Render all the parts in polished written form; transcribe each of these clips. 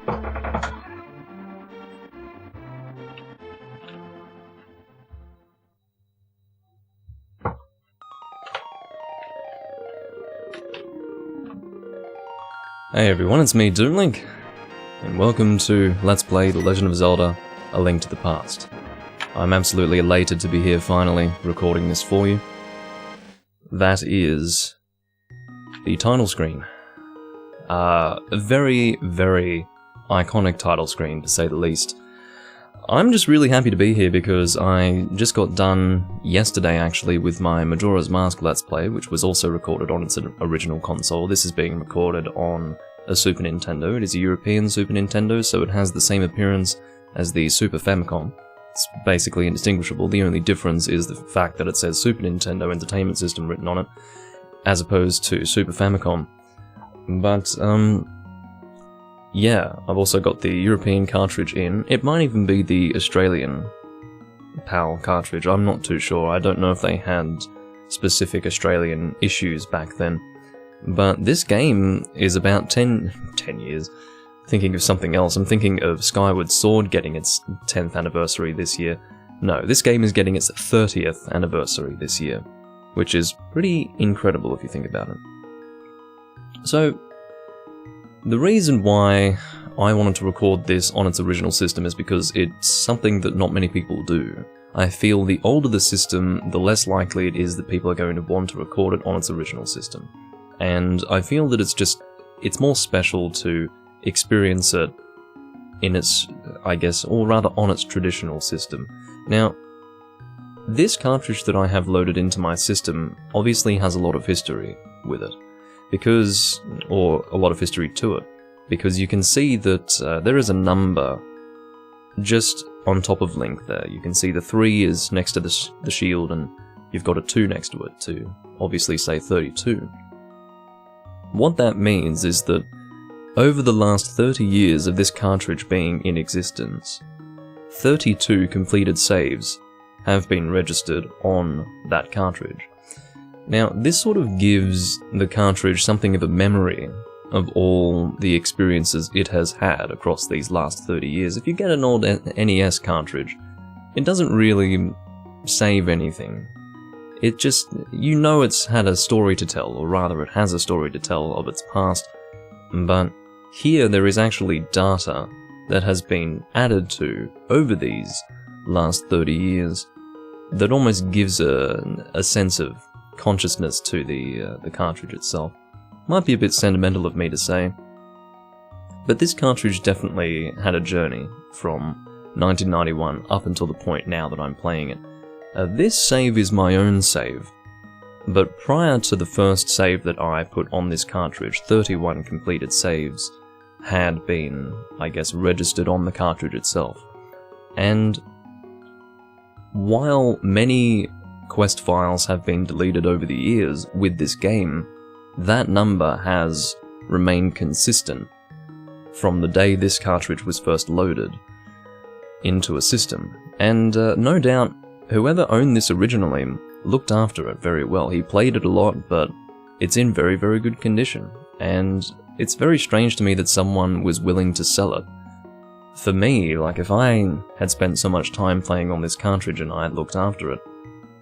Hey everyone, it's me, Doomlink, and welcome to Let's Play The Legend of Zelda, A Link to the Past. I'm absolutely elated to be here finally, recording this for you. That is the title screen. A very, very iconic title screen, to say the least. I'm just really happy to be here because I just got done yesterday, actually, with my Majora's Mask Let's Play, which was also recorded on its original console. This is being recorded on a Super Nintendo. It is a European Super Nintendo, so it has the same appearance as the Super Famicom. It's basically indistinguishable. The only difference is the fact that it says Super Nintendo Entertainment System written on it, as opposed to Super Famicom. But, yeah, I've also got the European cartridge in. It might even be the Australian PAL cartridge, I'm not too sure. I don't know if they had specific Australian issues back then. But this game is about 10 years. Thinking of something else, I'm thinking of Skyward Sword getting its 10th anniversary this year. No, this game is getting its 30th anniversary this year, which is pretty incredible if you think about it. So, the reason why I wanted to record this on its original system is because it's something that not many people do. I feel the older the system, the less likely it is that people are going to want to record it on its original system. And I feel that it's more special to experience it in its, I guess, or rather on its traditional system. Now, this cartridge that I have loaded into my system obviously has a lot of history with it. Or a lot of history to it, because you can see that there is a number just on top of Link there. You can see the 3 is next to the shield, and you've got a 2 next to it to obviously say 32. What that means is that over the last 30 years of this cartridge being in existence, 32 completed saves have been registered on that cartridge. Now, this sort of gives the cartridge something of a memory of all the experiences it has had across these last 30 years. If you get an old NES cartridge, it doesn't really save anything. It just, you know it's had a story to tell, or rather it has a story to tell of its past, but here there is actually data that has been added to over these last 30 years that almost gives a sense of consciousness to the cartridge itself. Might be a bit sentimental of me to say, but this cartridge definitely had a journey from 1991 up until the point now that I'm playing it. This save is my own save, but prior to the first save that I put on this cartridge, 31 completed saves had been, I guess, registered on the cartridge itself. And while many quest files have been deleted over the years with this game, that number has remained consistent from the day this cartridge was first loaded into a system. And no doubt, whoever owned this originally looked after it very well. He played it a lot, but it's in very, very good condition. And it's very strange to me that someone was willing to sell it. For me, like, if I had spent so much time playing on this cartridge and I had looked after it,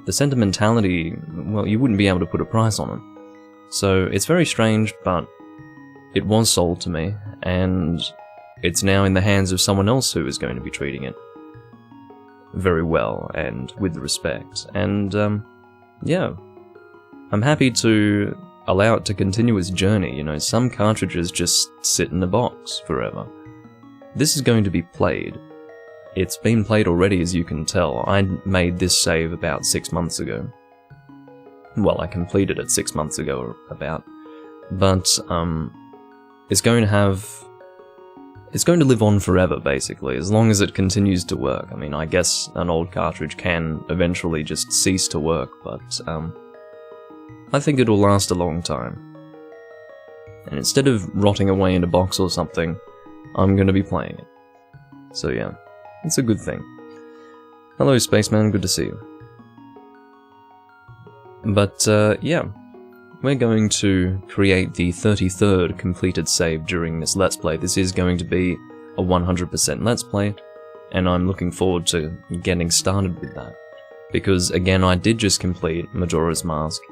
the sentimentality, well, you wouldn't be able to put a price on it. So it's very strange, but it was sold to me, and it's now in the hands of someone else who is going to be treating it very well and with respect. And, yeah, I'm happy to allow it to continue its journey. You know, some cartridges just sit in a box forever. This is going to be played. It's been played already, as you can tell. I made this save about 6 months ago. Well, I completed it 6 months ago, about. But, it's going to live on forever, basically, as long as it continues to work. I mean, I guess an old cartridge can eventually just cease to work, but, I think it'll last a long time. And instead of rotting away in a box or something, I'm gonna be playing it. So yeah, it's a good thing. Hello, Spaceman, good to see you. But, yeah, we're going to create the 33rd completed save during this Let's Play. This is going to be a 100% Let's Play, and I'm looking forward to getting started with that. Because, again, I did just complete Majora's Mask,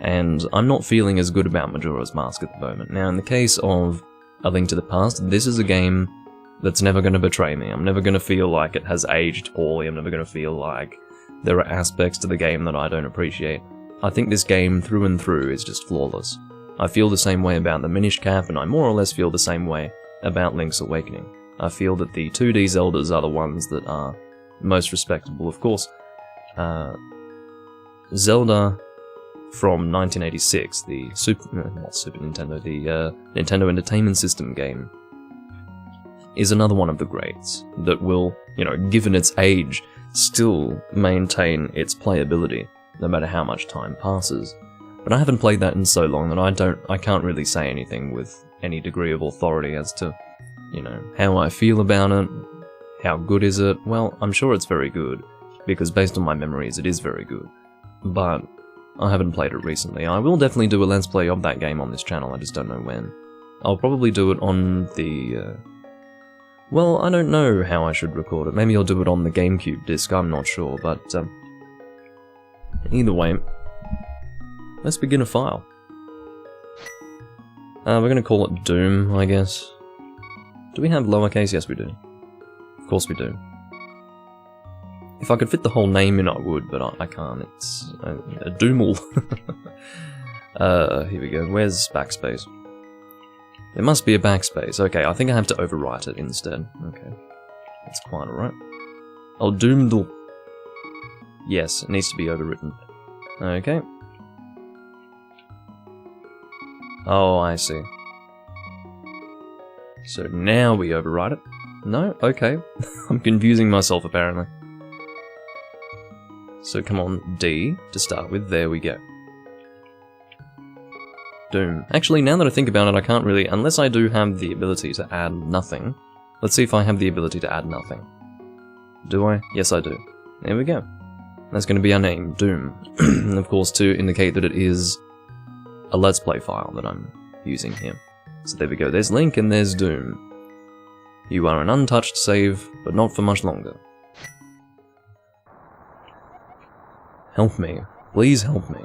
and I'm not feeling as good about Majora's Mask at the moment. Now, in the case of A Link to the Past, this is a game that's never going to betray me. I'm never going to feel like it has aged poorly. I'm never going to feel like there are aspects to the game that I don't appreciate. I think this game, through and through, is just flawless. I feel the same way about the Minish Cap, and I more or less feel the same way about Link's Awakening. I feel that the 2D Zeldas are the ones that are most respectable. Of course, Zelda from 1986, the Nintendo Entertainment System game, is another one of the greats that will, given its age, still maintain its playability, no matter how much time passes. But I haven't played that in so long that I can't really say anything with any degree of authority as to, how I feel about it, how good is it. Well, I'm sure it's very good, because based on my memories, it is very good. But I haven't played it recently. I will definitely do a Let's Play of that game on this channel, I just don't know when. I'll probably do it on the, well, I don't know how I should record it. Maybe I'll do it on the GameCube disc, I'm not sure, but, either way, let's begin a file. We're gonna call it Doom, I guess. Do we have lowercase? Yes, we do. Of course we do. If I could fit the whole name in, I would, but I can't. It's a Doomel. Here we go. Where's backspace? There must be a backspace. Okay, I think I have to overwrite it instead. Okay. That's quite alright. Oh, Doomdle. Yes, it needs to be overwritten. Okay. Oh, I see. So now we overwrite it. No? Okay. I'm confusing myself, apparently. So come on, D to start with. There we go. Doom. Actually, now that I think about it, I can't really... Unless I do have the ability to add nothing. Let's see if I have the ability to add nothing. Do I? Yes, I do. There we go. That's going to be our name, Doom. And of course, to indicate that it is a Let's Play file that I'm using here. So there we go. There's Link and there's Doom. You are an untouched save, but not for much longer. Help me. Please help me.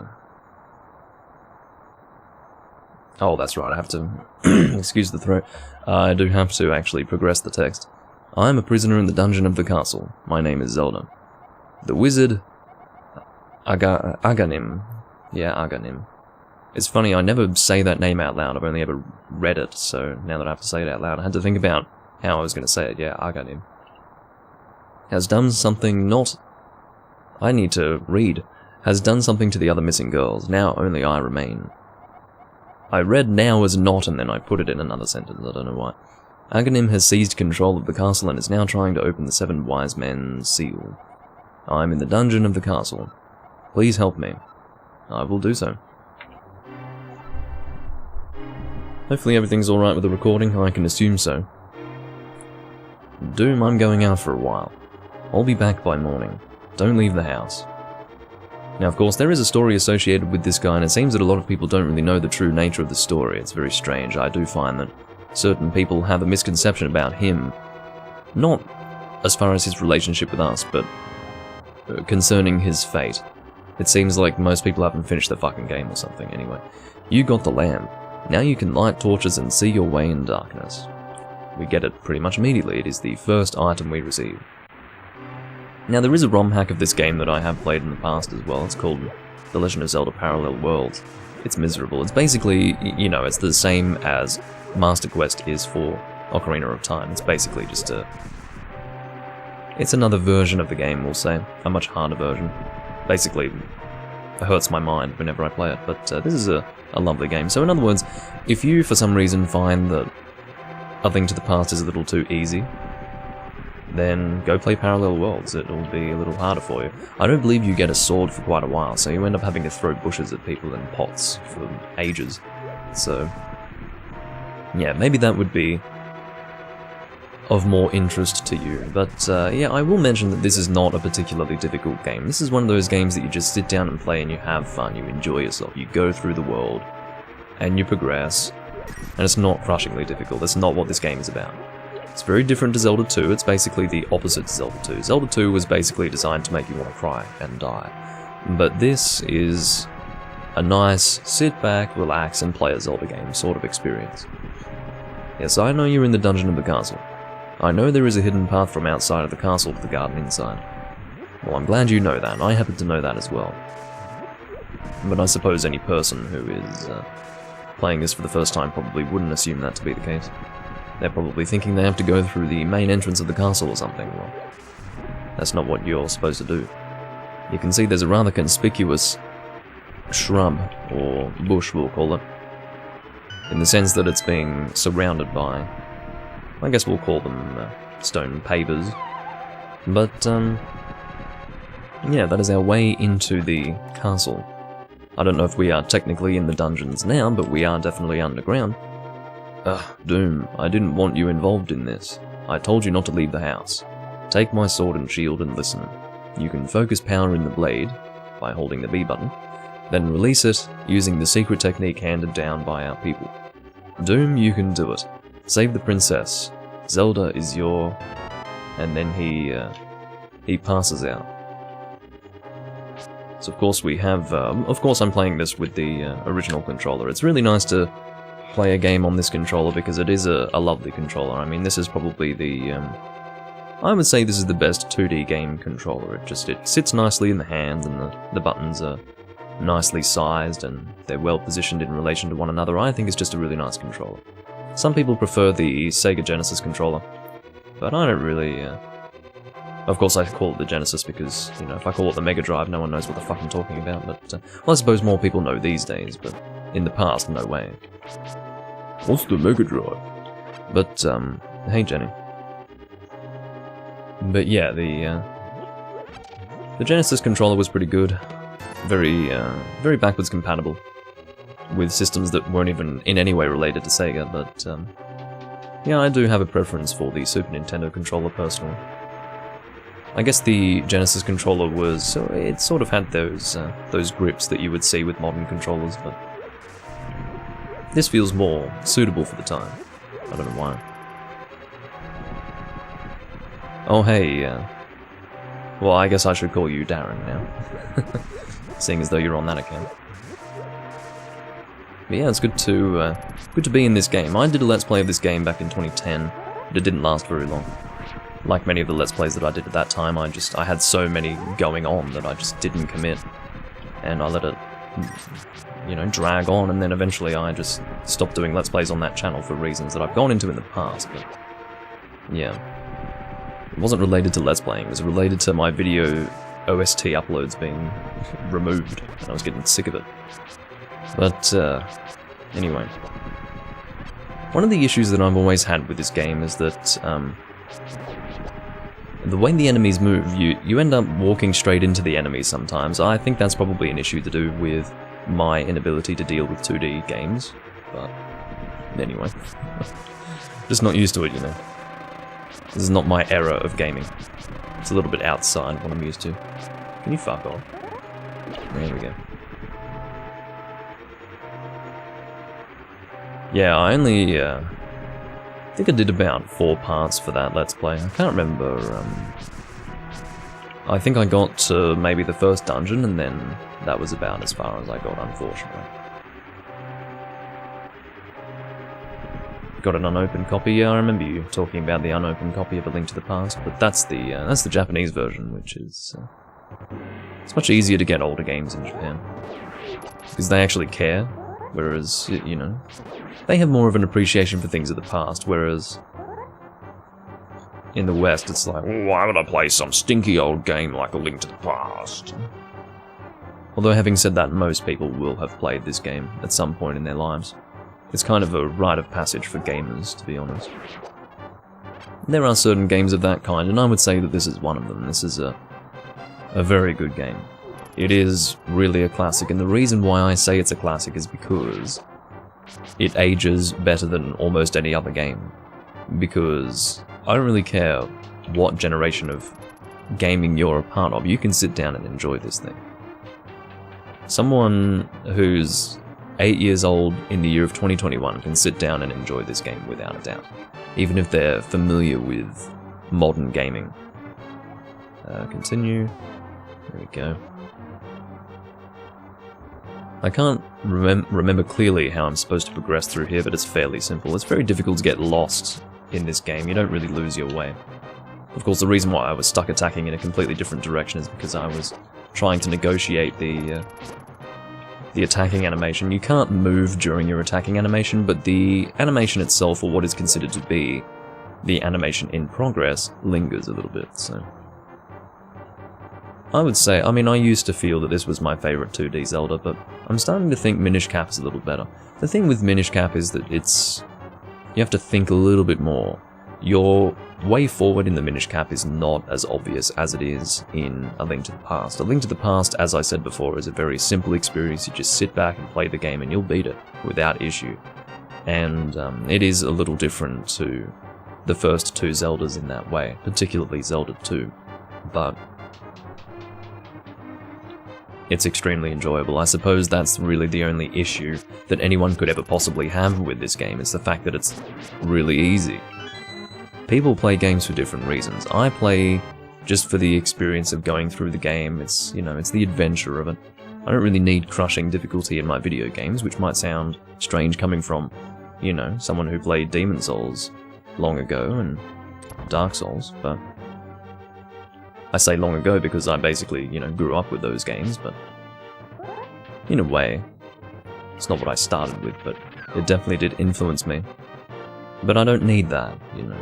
Oh, that's right, I have to... excuse the throat. I do have to actually progress the text. I am a prisoner in the dungeon of the castle. My name is Zelda. The wizard... Aganim. Yeah, Aganim. It's funny, I never say that name out loud, I've only ever read it, so now that I have to say it out loud, I had to think about how I was going to say it. Yeah, Aganim. Has done something not... I need to read. Has done something to the other missing girls. Now only I remain. I read now as not, and then I put it in another sentence, I don't know why. Aganim has seized control of the castle and is now trying to open the 7 wise men's seal. I am in the dungeon of the castle. Please help me. I will do so. Hopefully everything's alright with the recording, I can assume so. Doom, I'm going out for a while. I'll be back by morning. Don't leave the house. Now, of course, there is a story associated with this guy, and it seems that a lot of people don't really know the true nature of the story. It's very strange. I do find that certain people have a misconception about him. Not as far as his relationship with us, but concerning his fate. It seems like most people haven't finished the fucking game or something, anyway. You got the lamp. Now you can light torches and see your way in darkness. We get it pretty much immediately. It is the first item we receive. Now, there is a ROM hack of this game that I have played in the past as well. It's called The Legend of Zelda Parallel Worlds. It's miserable. It's basically, it's the same as Master Quest is for Ocarina of Time. It's basically just a... It's another version of the game, we'll say. A much harder version. Basically, it hurts my mind whenever I play it, but this is a lovely game. So in other words, if you for some reason find that A Link to the Past is a little too easy, then go play Parallel Worlds. It'll be a little harder for you. I don't believe you get a sword for quite a while, so you end up having to throw bushes at people in pots for ages. So, yeah, maybe that would be of more interest to you. But, yeah, I will mention that this is not a particularly difficult game. This is one of those games that you just sit down and play and you have fun, you enjoy yourself, you go through the world, and you progress, and it's not crushingly difficult. That's not what this game is about. It's very different to Zelda 2, it's basically the opposite to Zelda 2. Zelda 2 was basically designed to make you want to cry and die. But this is a nice, sit back, relax and play a Zelda game sort of experience. Yes, I know you're in the dungeon of the castle. I know there is a hidden path from outside of the castle to the garden inside. Well, I'm glad you know that, I happen to know that as well. But I suppose any person who is playing this for the first time probably wouldn't assume that to be the case. They're probably thinking they have to go through the main entrance of the castle or something. Well, that's not what you're supposed to do. You can see there's a rather conspicuous shrub, or bush we'll call it, in the sense that it's being surrounded by, I guess we'll call them stone pavers. But, yeah, that is our way into the castle. I don't know if we are technically in the dungeons now, but we are definitely underground. Ugh, Doom, I didn't want you involved in this. I told you not to leave the house. Take my sword and shield and listen. You can focus power in the blade, by holding the B button, then release it using the secret technique handed down by our people. Doom, you can do it. Save the princess. Zelda is your... And then he passes out. So of course we have, of course I'm playing this with the original controller. It's really nice to play a game on this controller because it is a lovely controller. I mean, this is probably the, I would say this is the best 2D game controller. It sits nicely in the hand and the buttons are nicely sized and they're well positioned in relation to one another. I think it's just a really nice controller. Some people prefer the Sega Genesis controller, but I don't really, of course I call it the Genesis because, you know, if I call it the Mega Drive, no one knows what the fuck I'm talking about, but, well, I suppose more people know these days, but in the past, no way. What's the Mega Drive? But, hey Jenny. But yeah, the Genesis controller was pretty good. Very backwards compatible with systems that weren't even in any way related to Sega, but, yeah, I do have a preference for the Super Nintendo controller personally. I guess the Genesis controller was, it sort of had those grips that you would see with modern controllers, but this feels more suitable for the time. I don't know why. Oh hey, well I guess I should call you Darren now, seeing as though you're on that account. But yeah, it's good to be in this game. I did a Let's Play of this game back in 2010, but it didn't last very long. Like many of the Let's Plays that I did at that time, I had so many going on that I just didn't commit. And I let it, you know, drag on, and then eventually I just stopped doing Let's Plays on that channel for reasons that I've gone into in the past, but yeah. It wasn't related to Let's Playing, it was related to my video OST uploads being removed, and I was getting sick of it. But, anyway. One of the issues that I've always had with this game is that, the way the enemies move, you end up walking straight into the enemies sometimes. I think that's probably an issue to do with my inability to deal with 2D games, but anyway. Just not used to it, you know. This is not my era of gaming. It's a little bit outside what I'm used to. Can you fuck off? There we go. Yeah, I only, I think I did about 4 parts for that Let's Play. I can't remember, I think I got to maybe the first dungeon, and then that was about as far as I got, unfortunately. Got an unopened copy. Yeah, I remember you talking about the unopened copy of A Link to the Past, but that's the Japanese version, which is, it's much easier to get older games in Japan. Because they actually care, whereas, you know, they have more of an appreciation for things of the past, whereas in the West it's like, why would I play some stinky old game like A Link to the Past? Although having said that, most people will have played this game at some point in their lives. It's kind of a rite of passage for gamers, to be honest. There are certain games of that kind, and I would say that this is one of them. This is a very good game. It is really a classic, and the reason why I say it's a classic is because it ages better than almost any other game. Because I don't really care what generation of gaming you're a part of, you can sit down and enjoy this thing. Someone who's 8 years old in the year of 2021 can sit down and enjoy this game without a doubt, even if they're familiar with modern gaming. Continue. There we go. I can't remember clearly how I'm supposed to progress through here, but it's fairly simple. It's very difficult to get lost in this game. You don't really lose your way. Of course, the reason why I was stuck attacking in a completely different direction is because I was trying to negotiate the attacking animation. You can't move during your attacking animation, but the animation itself, or what is considered to be the animation in progress, lingers a little bit, so... I would say, I mean, I used to feel that this was my favourite 2D Zelda, but I'm starting to think Minish Cap is a little better. The thing with Minish Cap is that you have to think a little bit more. Your way forward in the Minish Cap is not as obvious as it is in A Link to the Past. A Link to the Past, as I said before, is a very simple experience. You just sit back and play the game and you'll beat it without issue. And it is a little different to the first two Zeldas in that way, particularly Zelda 2. But it's extremely enjoyable. I suppose that's really the only issue that anyone could ever possibly have with this game, is the fact that it's really easy. People play games for different reasons. I play just for the experience of going through the game. It's, you know, it's the adventure of it. I don't really need crushing difficulty in my video games, which might sound strange coming from, you know, someone who played Demon's Souls long ago and Dark Souls, but I say long ago because I basically, you know, grew up with those games, but in a way, it's not what I started with, but it definitely did influence me. But I don't need that, you know.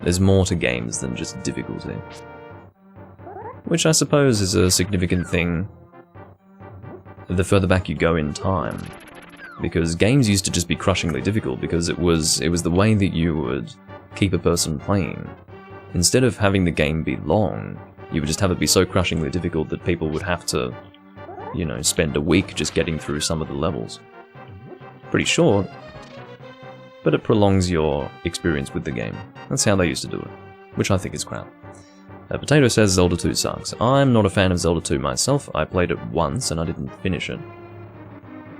There's more to games than just difficulty. Which I suppose is a significant thing the further back you go in time. Because games used to just be crushingly difficult because it was the way that you would keep a person playing. Instead of having the game be long, you would just have it be so crushingly difficult that people would have to, you know, spend a week just getting through some of the levels. Pretty short, but it prolongs your experience with the game. That's how they used to do it, which I think is crap. Potato says Zelda 2 sucks. I'm not a fan of Zelda 2 myself. I played it once and I didn't finish it.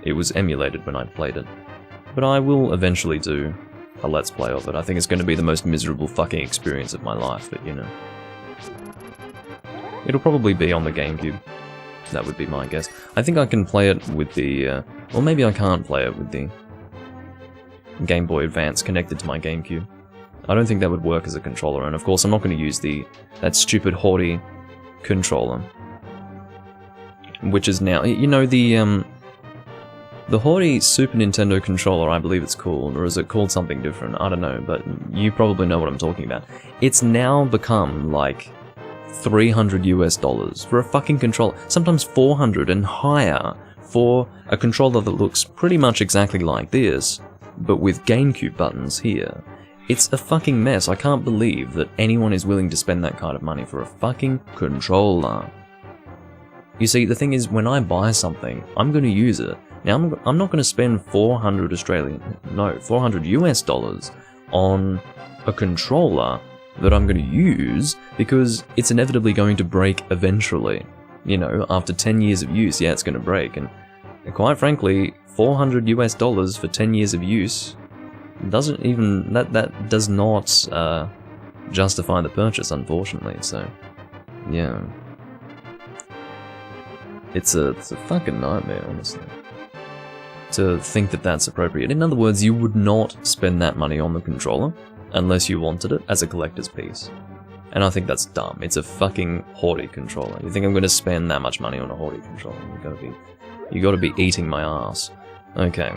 It was emulated when I played it. But I will eventually do a Let's Play of it. I think it's going to be the most miserable fucking experience of my life, but you know. It'll probably be on the GameCube. That would be my guess. I think I can play it with the, or maybe I can't play it with the Game Boy Advance connected to my GameCube. I don't think that would work as a controller, and of course I'm not going to use that stupid Haughty controller. Which is now, you know, the Haughty Super Nintendo controller, I believe it's called, or is it called something different? I don't know, but you probably know what I'm talking about. It's now become like $300 US for a fucking controller, sometimes 400 and higher for a controller that looks pretty much exactly like this, but with GameCube buttons here. It's a fucking mess. I can't believe that anyone is willing to spend that kind of money for a fucking controller. You see, the thing is, when I buy something, I'm going to use it. Now, I'm not going to spend 400 US dollars on a controller that I'm going to use because it's inevitably going to break eventually. You know, after 10 years of use, yeah, it's going to break. And quite frankly, 400 US dollars for 10 years of use doesn't even, that does not justify the purchase, unfortunately, so, yeah. It's a fucking nightmare, honestly, to think that that's appropriate. In other words, you would not spend that money on the controller unless you wanted it as a collector's piece. And I think that's dumb. It's a fucking Haughty controller. You think I'm going to spend that much money on a Haughty controller? You gotta be eating my ass. Okay.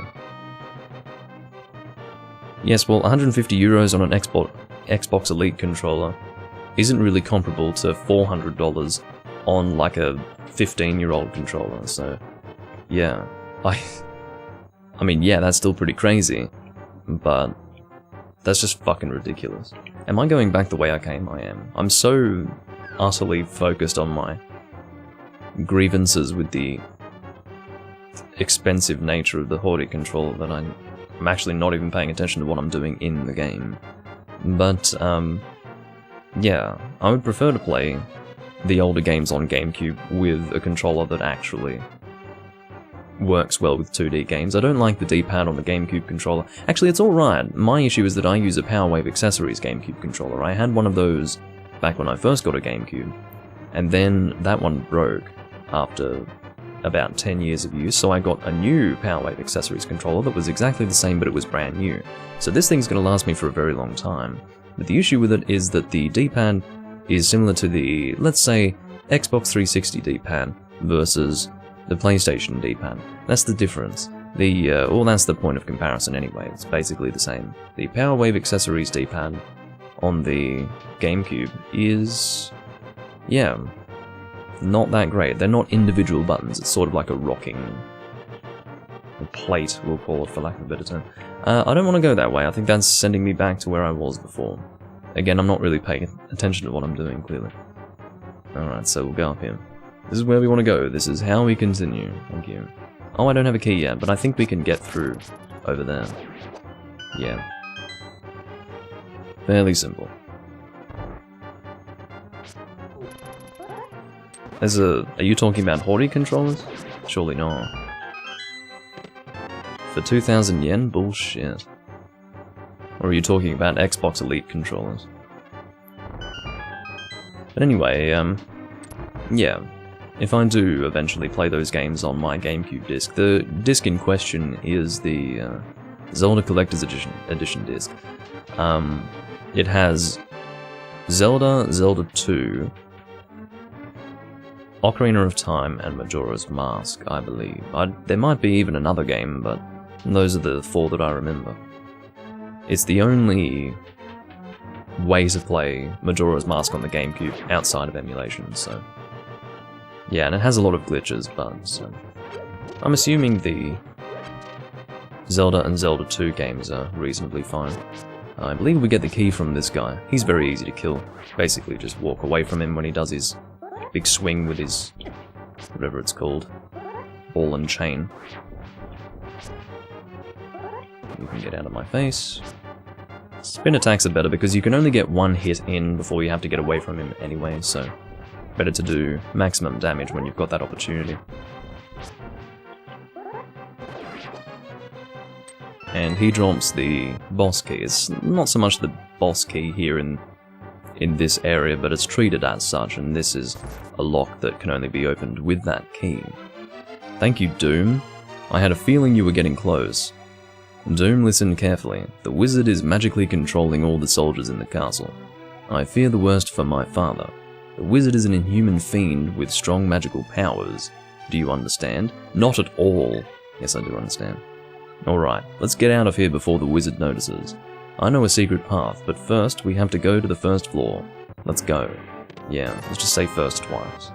Yes, well, 150 euros on an Xbox Elite controller isn't really comparable to $400 on like a 15-year-old controller, so yeah. I mean, yeah, that's still pretty crazy, but that's just fucking ridiculous. Am I going back the way I came? I am. I'm so utterly focused on my grievances with the expensive nature of the Haughty controller that I'm actually not even paying attention to what I'm doing in the game. But, yeah, I would prefer to play the older games on GameCube with a controller that actually works well with 2D games. I don't like the D-pad on the GameCube controller. Actually, it's alright. My issue is that I use a PowerWave Accessories GameCube controller. I had one of those back when I first got a GameCube, and then that one broke after about 10 years of use, so I got a new PowerWave Accessories controller that was exactly the same, but it was brand new. So this thing's going to last me for a very long time. But the issue with it is that the D-pad is similar to the, let's say, Xbox 360 D-pad versus the PlayStation D-pad. That's the difference. Well, that's the point of comparison anyway. It's basically the same. The PowerWave Accessories D-pad on the GameCube is, yeah, not that great. They're not individual buttons. It's sort of like a rocking plate, we'll call it, for lack of a better term. I don't want to go that way. I think that's sending me back to where I was before. Again, I'm not really paying attention to what I'm doing, clearly. Alright, so we'll go up here. This is where we want to go. This is how we continue. Thank you. Oh, I don't have a key yet, but I think we can get through over there. Yeah. Fairly simple. Are you talking about Hori controllers? Surely not. For 2,000 yen? Bullshit. Or are you talking about Xbox Elite controllers? But anyway, yeah. If I do eventually play those games on my GameCube disc, the disc in question is the Zelda Collector's Edition disc. It has Zelda, Zelda 2, Ocarina of Time, and Majora's Mask, I believe. There might be even another game, but those are the 4 that I remember. It's the only way to play Majora's Mask on the GameCube outside of emulation, so... Yeah, and it has a lot of glitches, but... I'm assuming the Zelda and Zelda 2 games are reasonably fine. I believe we get the key from this guy. He's very easy to kill. Basically just walk away from him when he does his big swing with his... whatever it's called. Ball and chain. You can get out of my face. Spin attacks are better because you can only get one hit in before you have to get away from him anyway, so better to do maximum damage when you've got that opportunity. And he drops the boss key. It's not so much the boss key here in this area, but it's treated as such, and this is a lock that can only be opened with that key. Thank you, Doom. I had a feeling you were getting close. Doom, listen carefully. The wizard is magically controlling all the soldiers in the castle. I fear the worst for my father. The wizard is an inhuman fiend with strong magical powers. Do you understand? Not at all. Yes, I do understand. Alright, let's get out of here before the wizard notices. I know a secret path, but first we have to go to the first floor. Let's go. Yeah, let's just say first twice.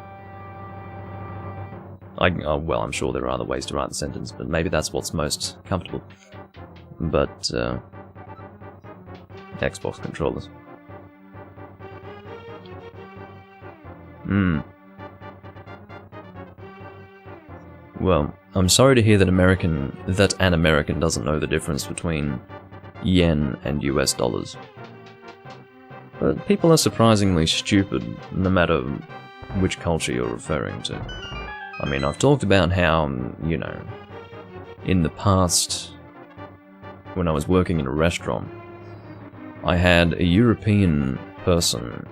Well, I'm sure there are other ways to write the sentence, but maybe that's what's most comfortable. But, Xbox controllers. Well, I'm sorry to hear that an American doesn't know the difference between yen and US dollars. But people are surprisingly stupid, no matter which culture you're referring to. I mean, I've talked about how, you know, in the past, when I was working in a restaurant, I had a European person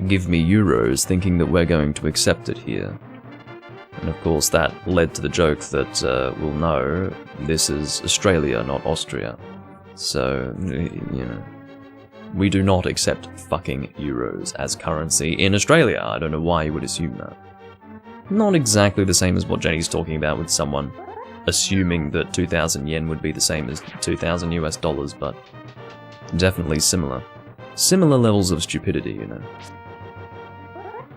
give me euros thinking that we're going to accept it here. And of course that led to the joke that, well no, this is Australia, not Austria. So, you know, we do not accept fucking euros as currency in Australia. I don't know why you would assume that. Not exactly the same as what Jenny's talking about with someone assuming that 2,000 yen would be the same as 2,000 US dollars, but definitely similar. Similar levels of stupidity, you know.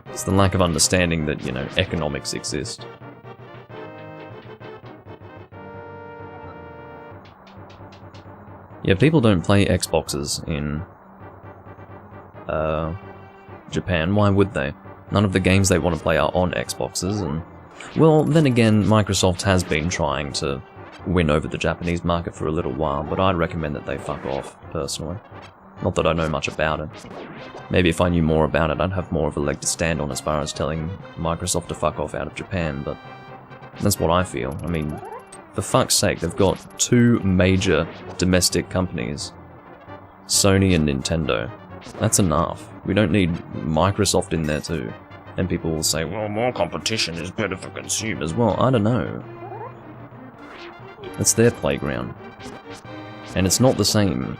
It's the lack of understanding that, you know, economics exist. Yeah, people don't play Xboxes in Japan. Why would they? None of the games they want to play are on Xboxes, and... Well, then again, Microsoft has been trying to win over the Japanese market for a little while, but I'd recommend that they fuck off, personally. Not that I know much about it. Maybe if I knew more about it, I'd have more of a leg to stand on as far as telling Microsoft to fuck off out of Japan, but That's what I feel. I mean, for fuck's sake, they've got two major domestic companies, Sony and Nintendo. That's enough. We don't need Microsoft in there too. And people will say, well, more competition is better for consumers. Well, I don't know. It's their playground. And it's not the same.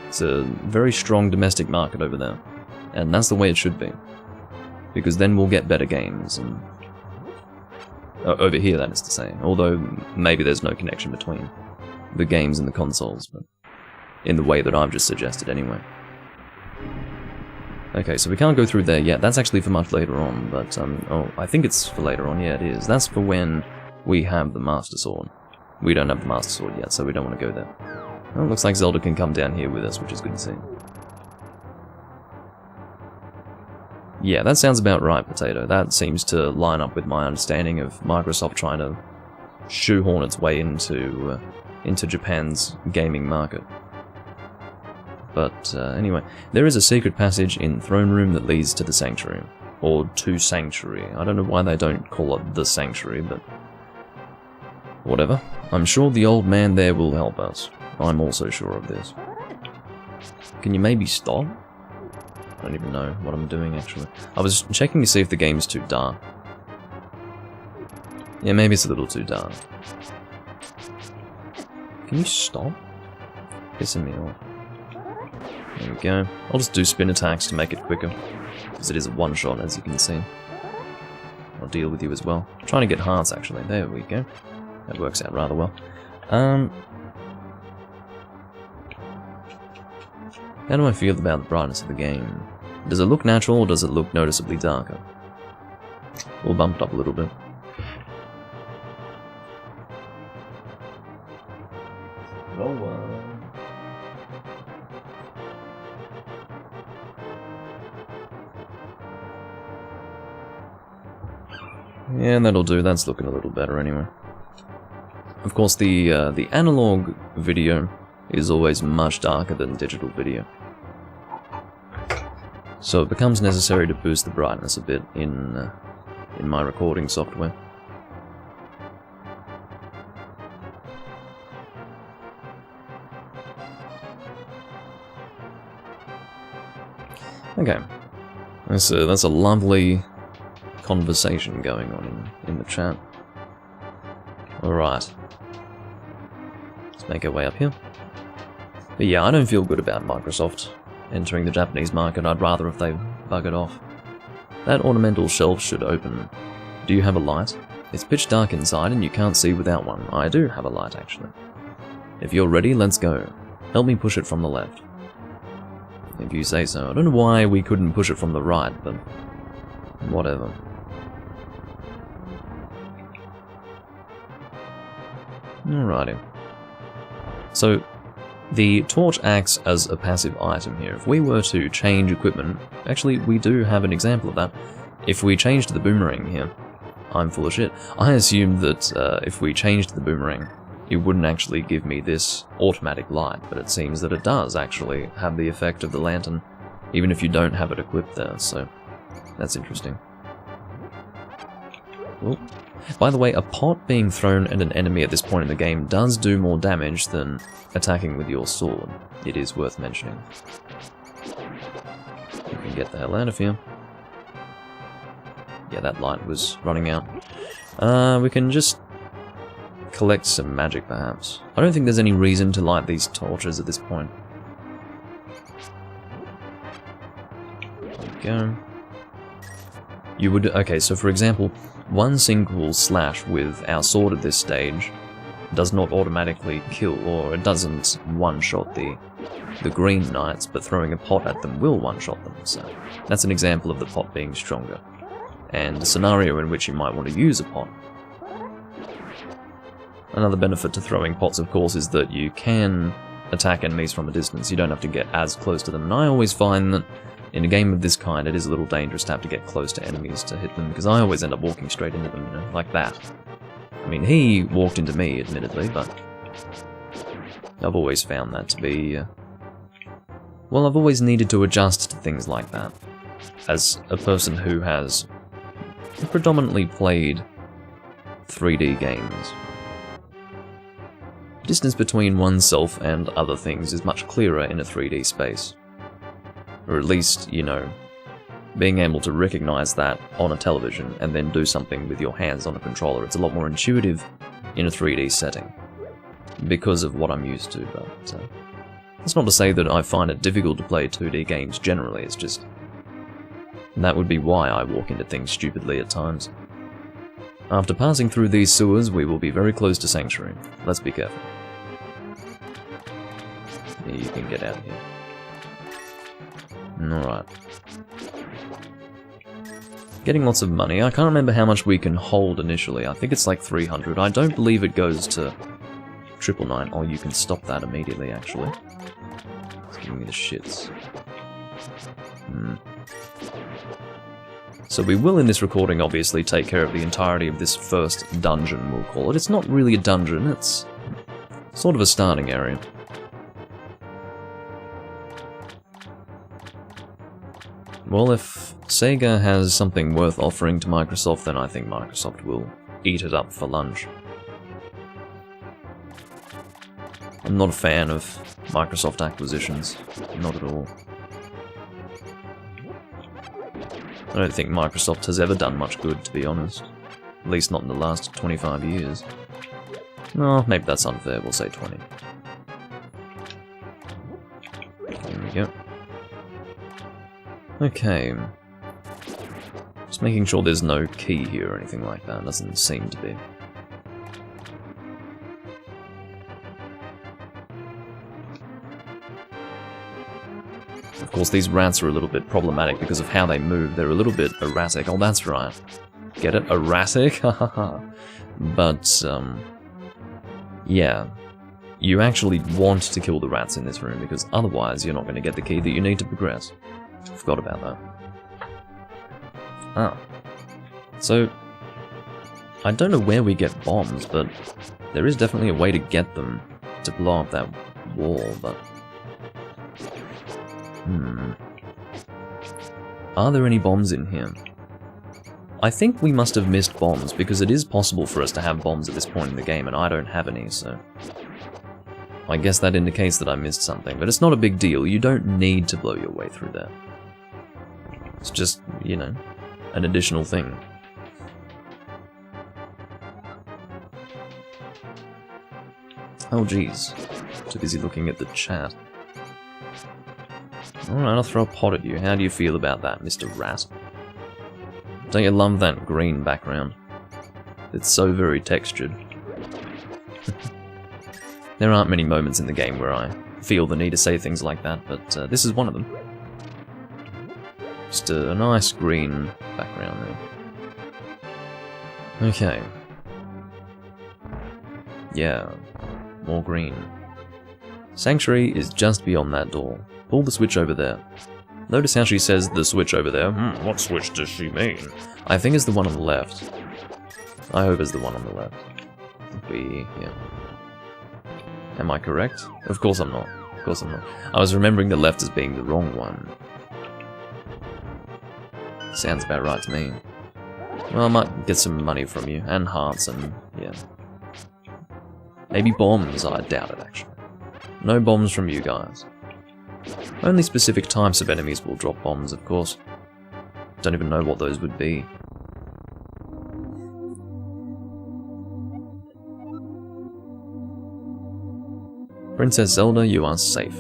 It's a very strong domestic market over there. And that's the way it should be. Because then we'll get better games. And over here, that is to say. Although, maybe there's no connection between the games and the consoles. But in the way that I've just suggested, anyway. Okay, so we can't go through there yet. That's actually for much later on. But, oh, I think it's for later on. Yeah, it is. That's for when we have the Master Sword. We don't have the Master Sword yet, so we don't want to go there. Well, it looks like Zelda can come down here with us, which is good to see. Yeah, that sounds about right, Potato. That seems to line up with my understanding of Microsoft trying to shoehorn its way into Japan's gaming market. But anyway, there is a secret passage in Throne Room that leads to the Sanctuary. Or to Sanctuary. I don't know why they don't call it the Sanctuary, but whatever. I'm sure the old man there will help us. I'm also sure of this. Can you maybe stop? I don't even know what I'm doing, actually. I was checking to see if the game's too dark. Yeah, maybe it's a little too dark. Can you stop? Pissing me off. There we go. I'll just do spin attacks to make it quicker. Because it is a one-shot, as you can see. I'll deal with you as well. I'm trying to get hearts, actually. There we go. That works out rather well. How do I feel about the brightness of the game? Does it look natural, or does it look noticeably darker? We'll bump it up a little bit. Yeah, that'll do. That's looking a little better anyway. Of course, the analog video is always much darker than digital video. So it becomes necessary to boost the brightness a bit in my recording software. Okay, that's a lovely conversation going on in the chat. Alright. Let's make our way up here. But yeah, I don't feel good about Microsoft entering the Japanese market. I'd rather if they buggered off. That ornamental shelf should open. Do you have a light? It's pitch dark inside and you can't see without one. I do have a light, actually. If you're ready, let's go. Help me push it from the left. If you say so. I don't know why we couldn't push it from the right, but whatever. Alrighty. So, the torch acts as a passive item here. If we were to change equipment, actually we do have an example of that. If we changed the boomerang here, I'm full of shit. I assumed that if we changed the boomerang, it wouldn't actually give me this automatic light, but it seems that it does actually have the effect of the lantern, even if you don't have it equipped there, so that's interesting. Ooh. By the way, a pot being thrown at an enemy at this point in the game does do more damage than attacking with your sword. It is worth mentioning. You can get the hell out of here. Yeah, that light was running out. We can just collect some magic, perhaps. I don't think there's any reason to light these torches at this point. There we go. You would... Okay, so for example, one single slash with our sword at this stage does not automatically kill, or it doesn't one-shot the green knights, but throwing a pot at them will one-shot them, so that's an example of the pot being stronger. And a scenario in which you might want to use a pot. Another benefit to throwing pots, of course, is that you can attack enemies from a distance. You don't have to get as close to them, and I always find that in a game of this kind, it is a little dangerous to have to get close to enemies to hit them, because I always end up walking straight into them, you know, like that. I mean, he walked into me, admittedly, but I've always found that to be... well, I've always needed to adjust to things like that. As a person who has predominantly played 3D games. Distance between oneself and other things is much clearer in a 3D space. Or at least, you know, being able to recognize that on a television and then do something with your hands on a controller. It's a lot more intuitive in a 3D setting because of what I'm used to, but that's not to say that I find it difficult to play 2D games generally, it's just that would be why I walk into things stupidly at times. After passing through these sewers, we will be very close to Sanctuary. Let's be careful. Yeah, you can get out of here. Alright. Getting lots of money. I can't remember how much we can hold initially. I think it's like 300. I don't believe it goes to 999. Oh, you can stop that immediately, actually. It's giving me the shits. So we will, in this recording, obviously take care of the entirety of this first dungeon, we'll call it. It's not really a dungeon, it's sort of a starting area. Well, if Sega has something worth offering to Microsoft, then I think Microsoft will eat it up for lunch. I'm not a fan of Microsoft acquisitions, not at all. I don't think Microsoft has ever done much good, to be honest. At least not in the last 25 years. No, maybe that's unfair, we'll say 20. There we go. Okay. Just making sure there's no key here or anything like that. Doesn't seem to be. Of course, these rats are a little bit problematic because of how they move. They're a little bit erratic. Oh, that's right. Get it? Erratic? Hahaha. But, yeah. You actually want to kill the rats in this room because otherwise you're not going to get the key that you need to progress. Forgot about that. Ah. So, I don't know where we get bombs, but there is definitely a way to get them to blow up that wall, but... Are there any bombs in here? I think we must have missed bombs, because it is possible for us to have bombs at this point in the game, and I don't have any, so... I guess that indicates that I missed something, but it's not a big deal. You don't need to blow your way through there. It's just, you know, an additional thing. Oh geez, too busy looking at the chat. Alright, I'll throw a pot at you. How do you feel about that, Mr. Rat? Don't you love that green background? It's so very textured. There aren't many moments in the game where I feel the need to say things like that, but this is one of them. Just a nice green background there. Okay. Yeah, more green. Sanctuary is just beyond that door. Pull the switch over there. Notice how she says the switch over there. What switch does she mean? I think it's the one on the left. I hope it's the one on the left. Yeah. Am I correct? Of course I'm not. Of course I'm not. I was remembering the left as being the wrong one. Sounds about right to me. Well, I might get some money from you, and hearts, and yeah. Maybe bombs, I doubt it actually. No bombs from you guys. Only specific types of enemies will drop bombs, of course. Don't even know what those would be. Princess Zelda, you are safe.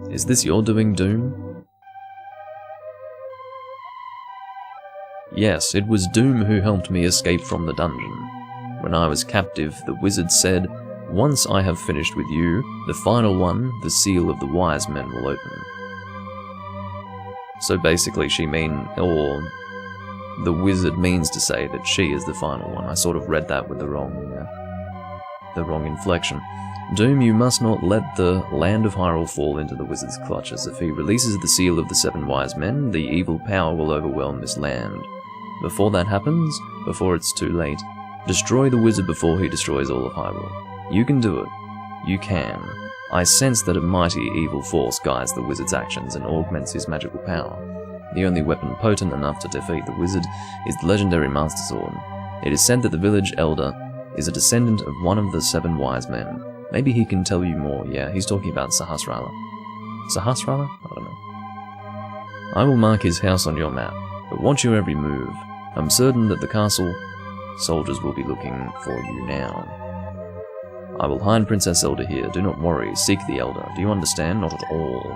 Is this your doing, Doom? Yes, it was Doom who helped me escape from the dungeon. When I was captive, the wizard said, "Once I have finished with you, the final one, the seal of the wise men, will open." So basically or the wizard means to say that she is the final one. I sort of read that with the wrong inflection. Doom, you must not let the land of Hyrule fall into the wizard's clutches. If he releases the seal of the 7 wise men, the evil power will overwhelm this land. Before that happens, before it's too late, destroy the wizard before he destroys all of Hyrule. You can do it. You can. I sense that a mighty evil force guides the wizard's actions and augments his magical power. The only weapon potent enough to defeat the wizard is the legendary Master Sword. It is said that the village elder is a descendant of one of the 7 wise men. Maybe he can tell you more. Yeah, he's talking about Sahasrara. Sahasrara? I don't know. I will mark his house on your map, but watch your every move. I'm certain that the castle soldiers will be looking for you now. I will hide Princess Zelda here. Do not worry. Seek the Elder. Do you understand? Not at all.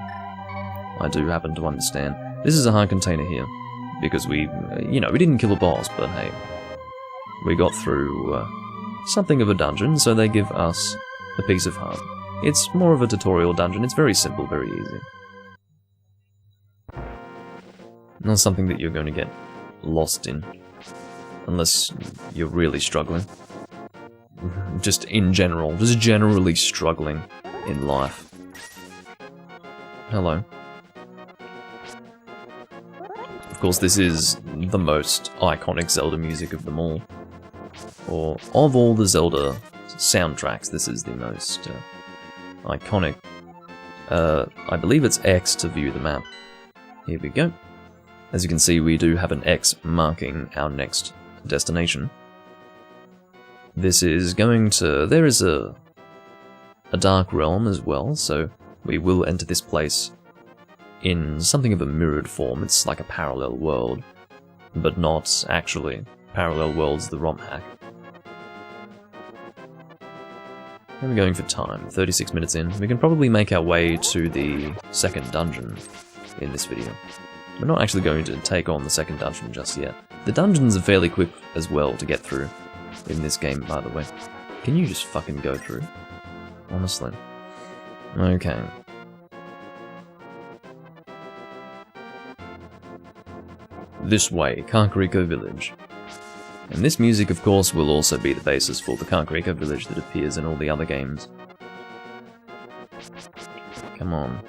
I do happen to understand. This is a hard container here, because we didn't kill a boss, but hey, we got through something of a dungeon, so they give us a piece of heart. It's more of a tutorial dungeon. It's very simple, very easy. Not something that you're going to get lost in, unless you're really struggling. Just in general, just generally struggling in life. Hello. Of course, this is the most iconic Zelda music of them all. Or, of all the Zelda soundtracks, this is the most iconic. I believe it's X to view the map. Here we go. As you can see, we do have an X marking our next destination. This is going to... there is a dark realm as well, so we will enter this place in something of a mirrored form. It's like a parallel world, but not actually. Parallel world's the ROM hack. And we're going for time, 36 minutes in. We can probably make our way to the second dungeon in this video. We're not actually going to take on the second dungeon just yet. The dungeons are fairly quick as well to get through in this game, by the way. Can you just fucking go through? Honestly. Okay. This way, Kakariko Village. And this music, of course, will also be the basis for the Kakariko Village that appears in all the other games. Come on.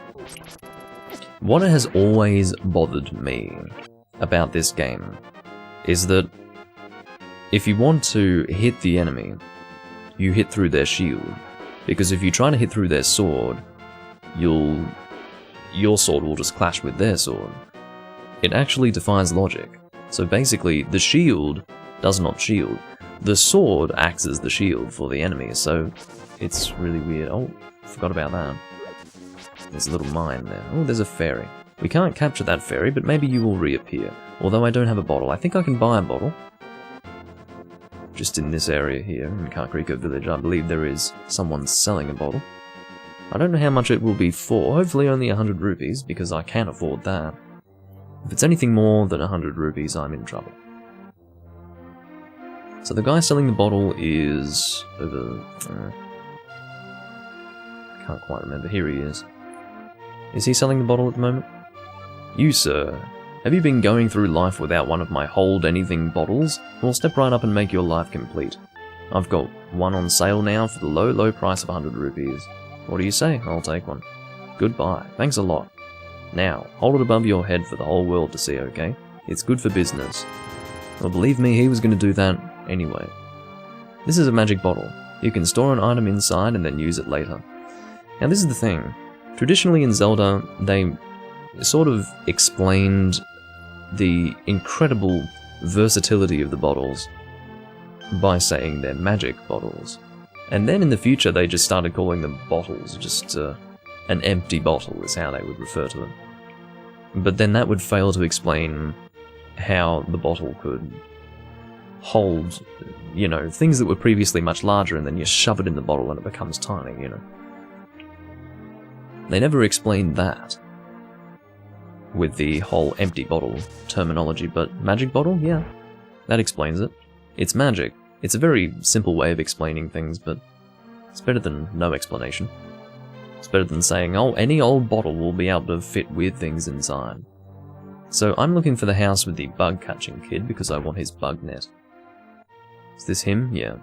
What has always bothered me about this game is that if you want to hit the enemy, you hit through their shield. Because if you try to hit through their sword, your sword will just clash with their sword. It actually defies logic. So basically, the shield does not shield. The sword acts as the shield for the enemy, so it's really weird. Oh, forgot about that. There's a little mine there. Oh, there's a fairy. We can't capture that fairy, but maybe you will reappear. Although I don't have a bottle. I think I can buy a bottle. Just in this area here, in Kakariko Village, I believe there is someone selling a bottle. I don't know how much it will be for. Hopefully only 100 rupees, because I can't afford that. If it's anything more than 100 rupees, I'm in trouble. So the guy selling the bottle is over... I can't quite remember. Here he is. Is he selling the bottle at the moment? You, sir. Have you been going through life without one of my hold anything bottles? Well, step right up and make your life complete. I've got one on sale now for the low, low price of 100 rupees. What do you say? I'll take one. Goodbye. Thanks a lot. Now, hold it above your head for the whole world to see, okay? It's good for business. Well, believe me, he was going to do that anyway. This is a magic bottle. You can store an item inside and then use it later. Now, this is the thing. Traditionally in Zelda, they sort of explained the incredible versatility of the bottles by saying they're magic bottles. And then in the future, they just started calling them bottles, just an empty bottle is how they would refer to it. But then that would fail to explain how the bottle could hold, you know, things that were previously much larger, and then you shove it in the bottle and it becomes tiny, you know. They never explained that with the whole empty bottle terminology, but magic bottle, yeah, that explains it. It's magic. It's a very simple way of explaining things, but it's better than no explanation. It's better than saying, oh, any old bottle will be able to fit weird things inside. So I'm looking for the house with the bug-catching kid because I want his bug net. Is this him? Yeah.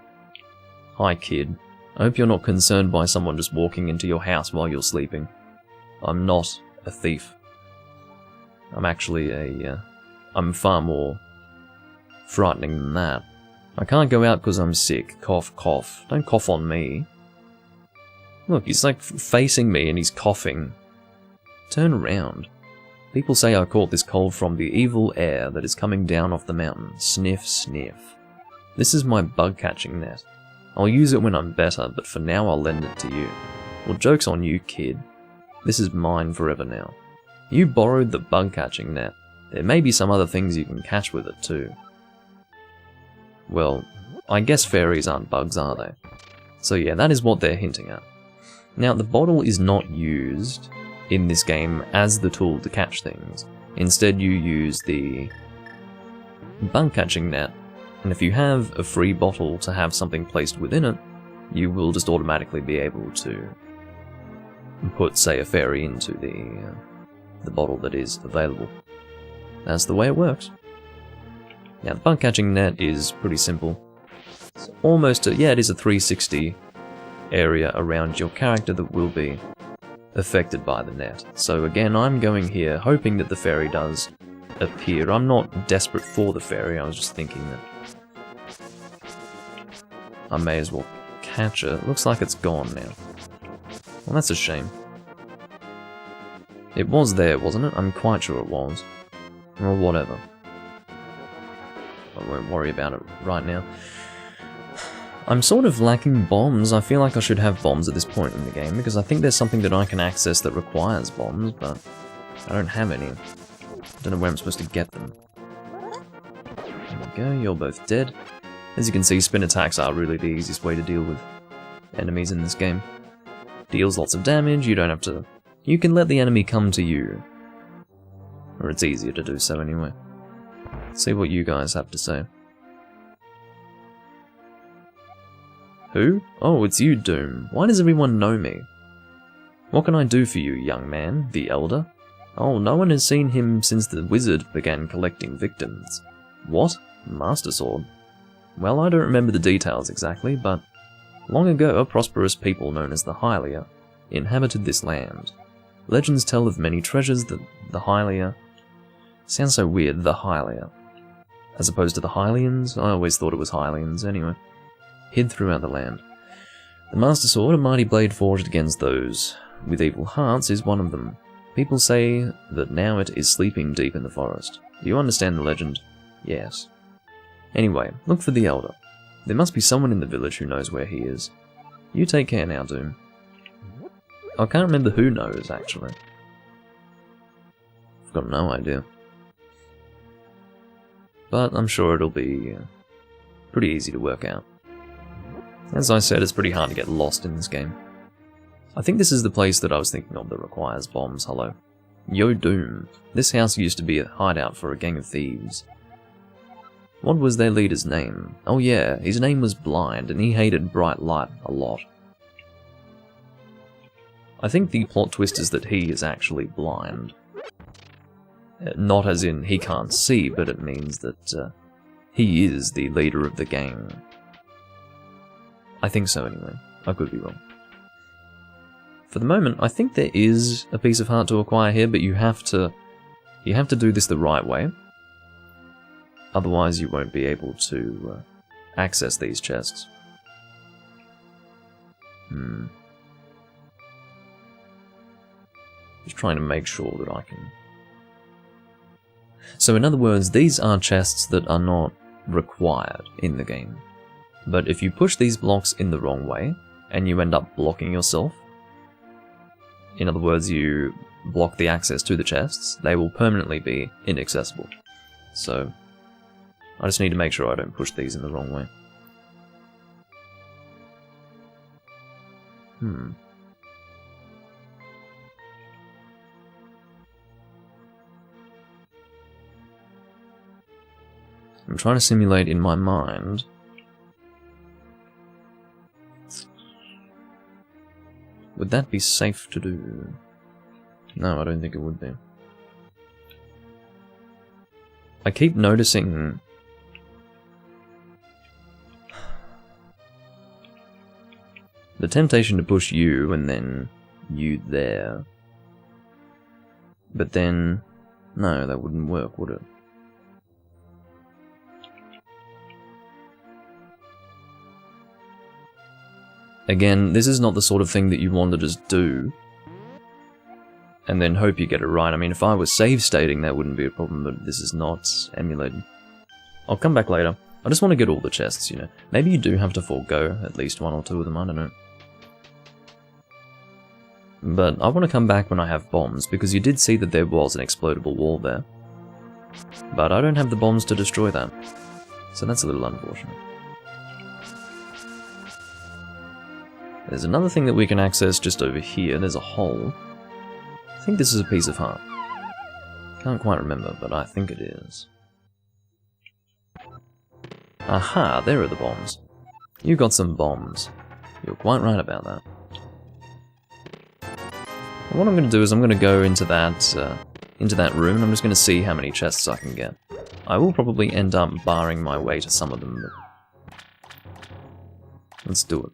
Hi, kid. I hope you're not concerned by someone just walking into your house while you're sleeping. I'm not a thief. I'm actually I'm far more frightening than that. I can't go out because I'm sick. Cough, cough. Don't cough on me. Look, he's like facing me and he's coughing. Turn around. People say I caught this cold from the evil air that is coming down off the mountain. Sniff, sniff. This is my bug-catching net. I'll use it when I'm better, but for now I'll lend it to you. Well, joke's on you, kid. This is mine forever now. You borrowed the bug-catching net. There may be some other things you can catch with it too. Well, I guess fairies aren't bugs, are they? So yeah, that is what they're hinting at. Now, the bottle is not used in this game as the tool to catch things. Instead, you use the bug-catching net, and if you have a free bottle to have something placed within it, you will just automatically be able to put, say, a fairy into the bottle that is available. That's the way it works. Now, the bug-catching net is pretty simple. It's almost it is a 360 area around your character that will be affected by the net. So again, I'm going here hoping that the fairy does appear. I'm not desperate for the fairy, I was just thinking that I may as well catch it. Looks like it's gone now. Well, that's a shame. It was there, wasn't it? I'm quite sure it was. Or whatever. I won't worry about it right now. I'm sort of lacking bombs. I feel like I should have bombs at this point in the game, because I think there's something that I can access that requires bombs, but I don't have any. I don't know where I'm supposed to get them. There we go, you're both dead. As you can see, spin attacks are really the easiest way to deal with enemies in this game. Deals lots of damage, you don't have to... You can let the enemy come to you. Or it's easier to do so anyway. Let's see what you guys have to say. Who? Oh, it's you, Doom. Why does everyone know me? What can I do for you, young man? The Elder? Oh, no one has seen him since the wizard began collecting victims. What? Master Sword? Well, I don't remember the details exactly, but long ago a prosperous people known as the Hylia inhabited this land. Legends tell of many treasures that the Hylia... Sounds so weird, the Hylia. As opposed to the Hylians? I always thought it was Hylians, anyway. Hid throughout the land. The Master Sword, a mighty blade forged against those with evil hearts, is one of them. People say that now it is sleeping deep in the forest. Do you understand the legend? Yes. Anyway, look for the Elder. There must be someone in the village who knows where he is. You take care now, Doom. I can't remember who knows, actually. I've got no idea. But I'm sure it'll be pretty easy to work out. As I said, it's pretty hard to get lost in this game. I think this is the place that I was thinking of that requires bombs, hello. Yo Doom. This house used to be a hideout for a gang of thieves. What was their leader's name? Oh yeah, his name was Blind, and he hated bright light a lot. I think the plot twist is that he is actually blind. Not as in he can't see, but it means that he is the leader of the gang. I think so anyway. I could be wrong. For the moment, I think there is a piece of heart to acquire here, but you have to do this the right way. Otherwise you won't be able to access these chests. Just trying to make sure that I can... So in other words, these are chests that are not required in the game. But if you push these blocks in the wrong way, and you end up blocking yourself, in other words, you block the access to the chests, they will permanently be inaccessible. So, I just need to make sure I don't push these in the wrong way. I'm trying to simulate in my mind... Would that be safe to do? No, I don't think it would be. I keep noticing... the temptation to push you and then you there. But then... no, that wouldn't work, would it? Again, this is not the sort of thing that you want to just do and then hope you get it right. I mean, if I was save stating, that wouldn't be a problem, but this is not emulated. I'll come back later. I just want to get all the chests, you know. Maybe you do have to forego at least 1 or 2 of them, I don't know. But I want to come back when I have bombs, because you did see that there was an explodable wall there. But I don't have the bombs to destroy that. So that's a little unfortunate. There's another thing that we can access just over here. There's a hole. I think this is a piece of heart. Can't quite remember, but I think it is. Aha, there are the bombs. You got some bombs. You're quite right about that. What I'm going to do is I'm going to go into that room, and I'm just going to see how many chests I can get. I will probably end up barring my way to some of them, but let's do it.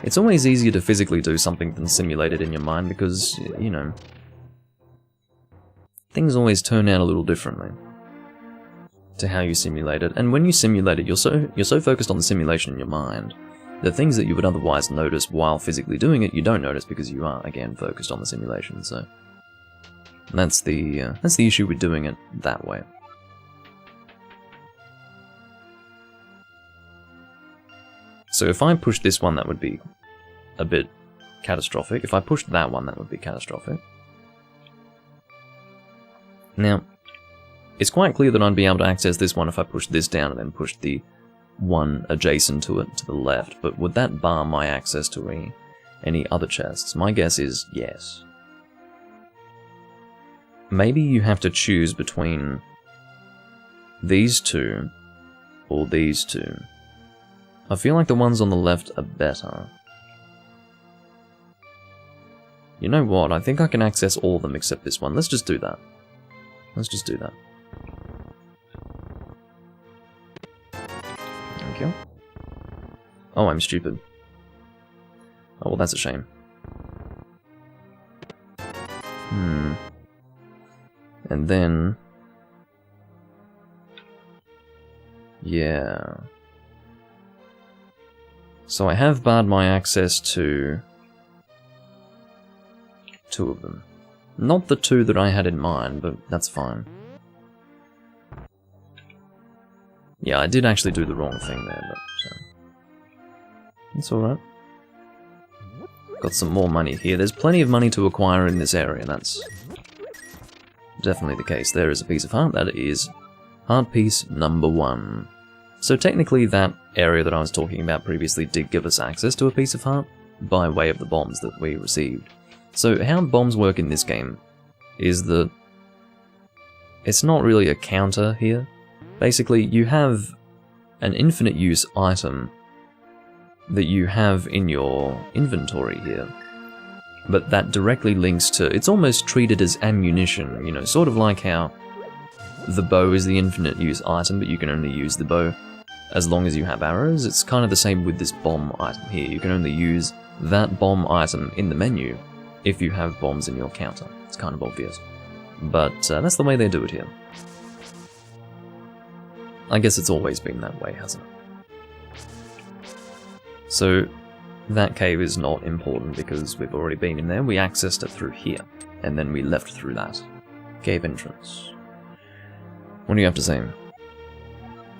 It's always easier to physically do something than simulate it in your mind because, you know, things always turn out a little differently to how you simulate it. And when you simulate it, you're so focused on the simulation in your mind, the things that you would otherwise notice while physically doing it, you don't notice because you are, again, focused on the simulation. So that's the issue with doing it that way. So if I push this one, that would be a bit catastrophic. If I pushed that one, that would be catastrophic. Now, it's quite clear that I'd be able to access this one if I pushed this down and then pushed the one adjacent to it to the left, but would that bar my access to any other chests? My guess is yes. Maybe you have to choose between these two or these two. I feel like the ones on the left are better. You know what? I think I can access all of them except this one. Let's just do that. Let's just do that. Thank you. Oh, I'm stupid. Oh, well, that's a shame. And then... yeah... So I have barred my access to 2 of them. Not the 2 that I had in mind, but that's fine. Yeah, I did actually do the wrong thing there, but it's alright. Got some more money here. There's plenty of money to acquire in this area, that's definitely the case. There is a piece of heart. That is heart piece number 1. So technically that area that I was talking about previously did give us access to a piece of heart by way of the bombs that we received. So how bombs work in this game is that it's not really a counter here. Basically, you have an infinite use item that you have in your inventory here, but that directly links to, it's almost treated as ammunition, you know, sort of like how the bow is the infinite use item, but you can only use the bow as long as you have arrows. It's kind of the same with this bomb item here. You can only use that bomb item in the menu if you have bombs in your counter. It's kind of obvious. But that's the way they do it here. I guess it's always been that way, hasn't it? So that cave is not important because we've already been in there. We accessed it through here, and then we left through that cave entrance. What do you have to say?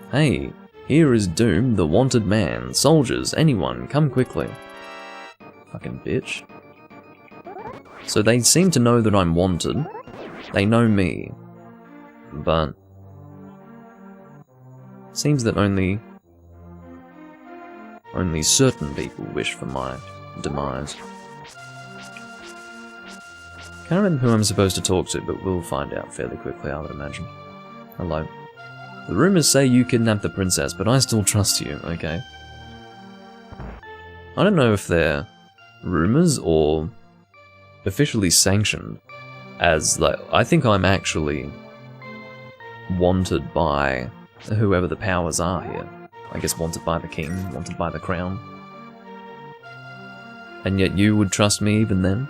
Hey, here is Doom, the wanted man. Soldiers, anyone, come quickly. Fucking bitch. So they seem to know that I'm wanted. They know me. But seems that only certain people wish for my demise. Can't remember who I'm supposed to talk to, but we'll find out fairly quickly, I would imagine. Hello. The rumors say you kidnapped the princess, but I still trust you, okay? I don't know if they're rumors or officially sanctioned as, like, I think I'm actually wanted by whoever the powers are here. I guess wanted by the king, wanted by the crown. And yet you would trust me even then?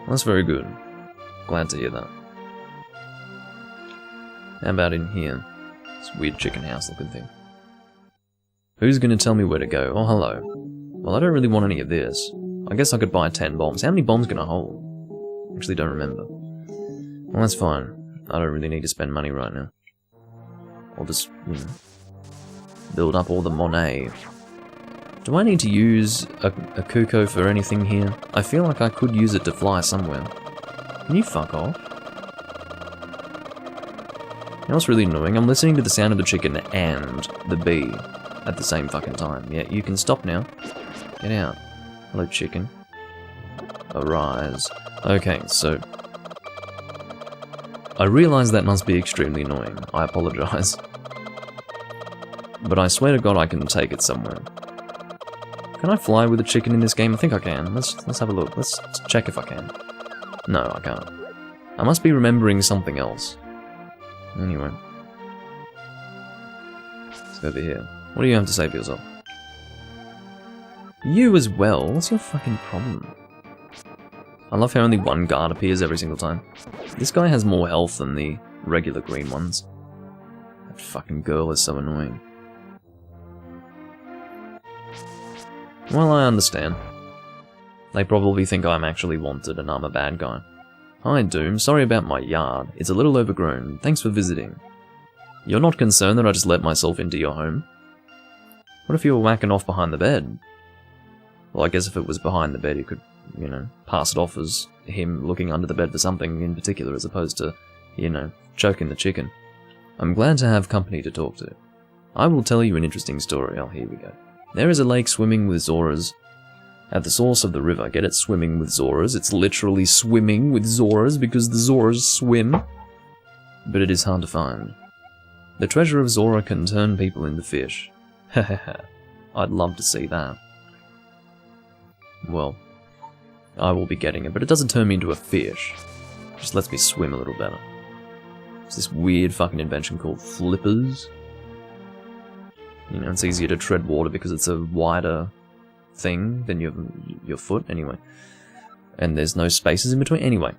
Well, that's very good. Glad to hear that. How about in here? This weird chicken house looking thing. Who's gonna tell me where to go? Oh, hello. Well, I don't really want any of this. I guess I could buy 10 bombs. How many bombs can I hold? Actually don't remember. Well, that's fine. I don't really need to spend money right now. I'll just, you know, Build up all the Monet. Do I need to use a Kuko for anything here? I feel like I could use it to fly somewhere. Can you fuck off? You know what's really annoying? I'm listening to the sound of the chicken and the bee at the same fucking time. Yeah, you can stop now. Get out. Hello, chicken. Arise. Okay, so... I realise that must be extremely annoying. I apologise. But I swear to God I can take it somewhere. Can I fly with a chicken in this game? I think I can. Let's have a look. Let's check if I can. No, I can't. I must be remembering something else. Anyway. Let's go over here. What do you have to say for yourself? You as well? What's your fucking problem? I love how only one guard appears every single time. This guy has more health than the regular green ones. That fucking girl is so annoying. Well, I understand. They probably think I'm actually wanted and I'm a bad guy. Hi, Doom. Sorry about my yard. It's a little overgrown. Thanks for visiting. You're not concerned that I just let myself into your home? What if you were whacking off behind the bed? Well, I guess if it was behind the bed, you could, you know, pass it off as him looking under the bed for something in particular as opposed to, you know, choking the chicken. I'm glad to have company to talk to. I will tell you an interesting story. Oh, here we go. There is a lake swimming with Zoras. At the source of the river, get it swimming with Zoras. It's literally swimming with Zoras because the Zoras swim. But it is hard to find. The treasure of Zora can turn people into fish. Hehehe. I'd love to see that. Well, I will be getting it, but it doesn't turn me into a fish. It just lets me swim a little better. It's this weird fucking invention called flippers. You know, it's easier to tread water because it's a wider thing than your foot, anyway. And there's no spaces in between, anyway.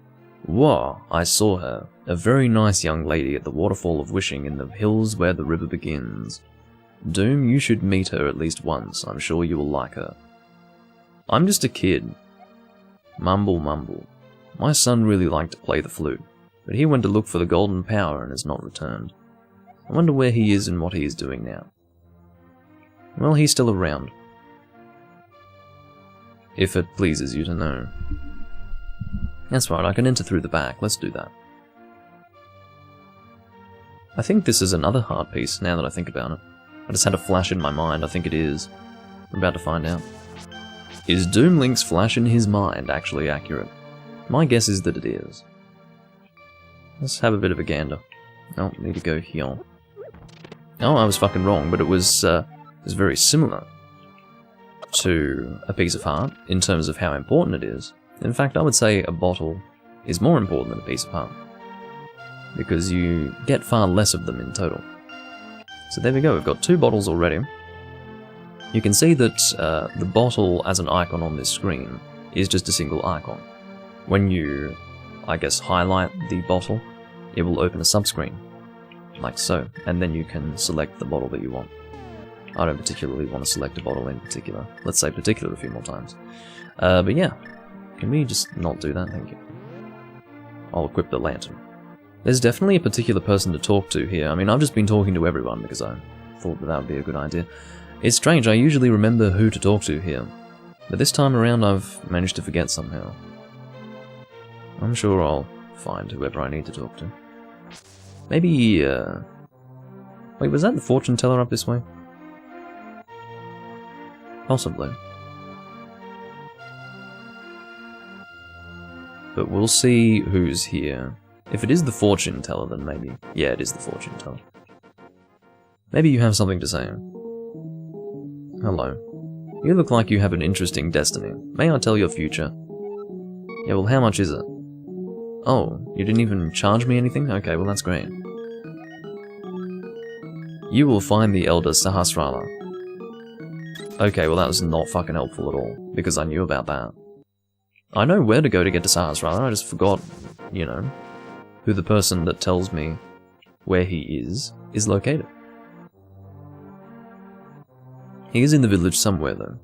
Whoa, I saw her. A very nice young lady at the Waterfall of Wishing in the hills where the river begins. Doom, you should meet her at least once. I'm sure you will like her. I'm just a kid. Mumble, mumble. My son really liked to play the flute, but he went to look for the golden power and has not returned. I wonder where he is and what he is doing now. Well, he's still around. If it pleases you to know. That's right, I can enter through the back. Let's do that. I think this is another heart piece, now that I think about it. I just had a flash in my mind, I think it is. I'm about to find out. Is Doom Link's flash in his mind actually accurate? My guess is that it is. Let's have a bit of a gander. Oh, need to go here. Oh, I was fucking wrong, but it was very similar to a piece of heart in terms of how important it is. In fact, I would say a bottle is more important than a piece of heart, because you get far less of them in total. So there we go, we've got 2 bottles already. You can see that the bottle as an icon on this screen is just a single icon. When you, I guess, highlight the bottle, it will open a subscreen, like so, and then you can select the bottle that you want. I don't particularly want to select a bottle in particular. Let's say particular a few more times. But yeah, can we just not do that? Thank you. I'll equip the lantern. There's definitely a particular person to talk to here. I mean, I've just been talking to everyone because I thought that would be a good idea. It's strange, I usually remember who to talk to here, but this time around I've managed to forget somehow. I'm sure I'll find whoever I need to talk to. Maybe, wait, was that the fortune teller up this way? Possibly. But we'll see who's here. If it is the fortune teller, then maybe... Yeah, it is the fortune teller. Maybe you have something to say. Hello. You look like you have an interesting destiny. May I tell your future? Yeah, well, how much is it? Oh, you didn't even charge me anything? Okay, well, that's great. You will find the Elder Sahasrara. Okay, well, that was not fucking helpful at all, because I knew about that. I know where to go to get to Sahasrara, I just forgot, you know, who the person that tells me where he is located. He is in the village somewhere, though.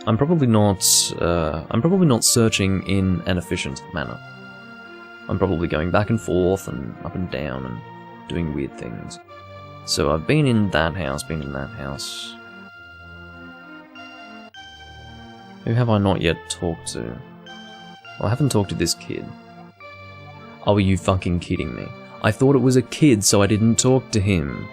I'm probably not searching in an efficient manner. I'm probably going back and forth and up and down and doing weird things. So I've been in that house, been in that house. Who have I not yet talked to? Well, I haven't talked to this kid. Oh, are you fucking kidding me? I thought it was a kid, so I didn't talk to him.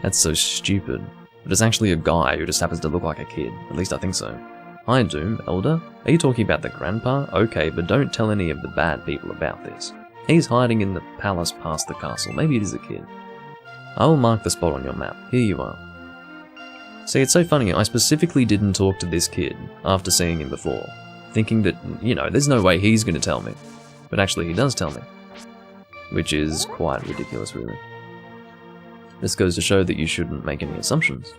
That's so stupid. But it's actually a guy who just happens to look like a kid. At least I think so. Hi, Doom, Elder. Are you talking about the grandpa? Okay, but don't tell any of the bad people about this. He's hiding in the palace past the castle. Maybe it is a kid. I will mark the spot on your map. Here you are. See, it's so funny. I specifically didn't talk to this kid after seeing him before, thinking that, you know, there's no way he's going to tell me. But actually he does tell me. Which is quite ridiculous, really. This goes to show that you shouldn't make any assumptions.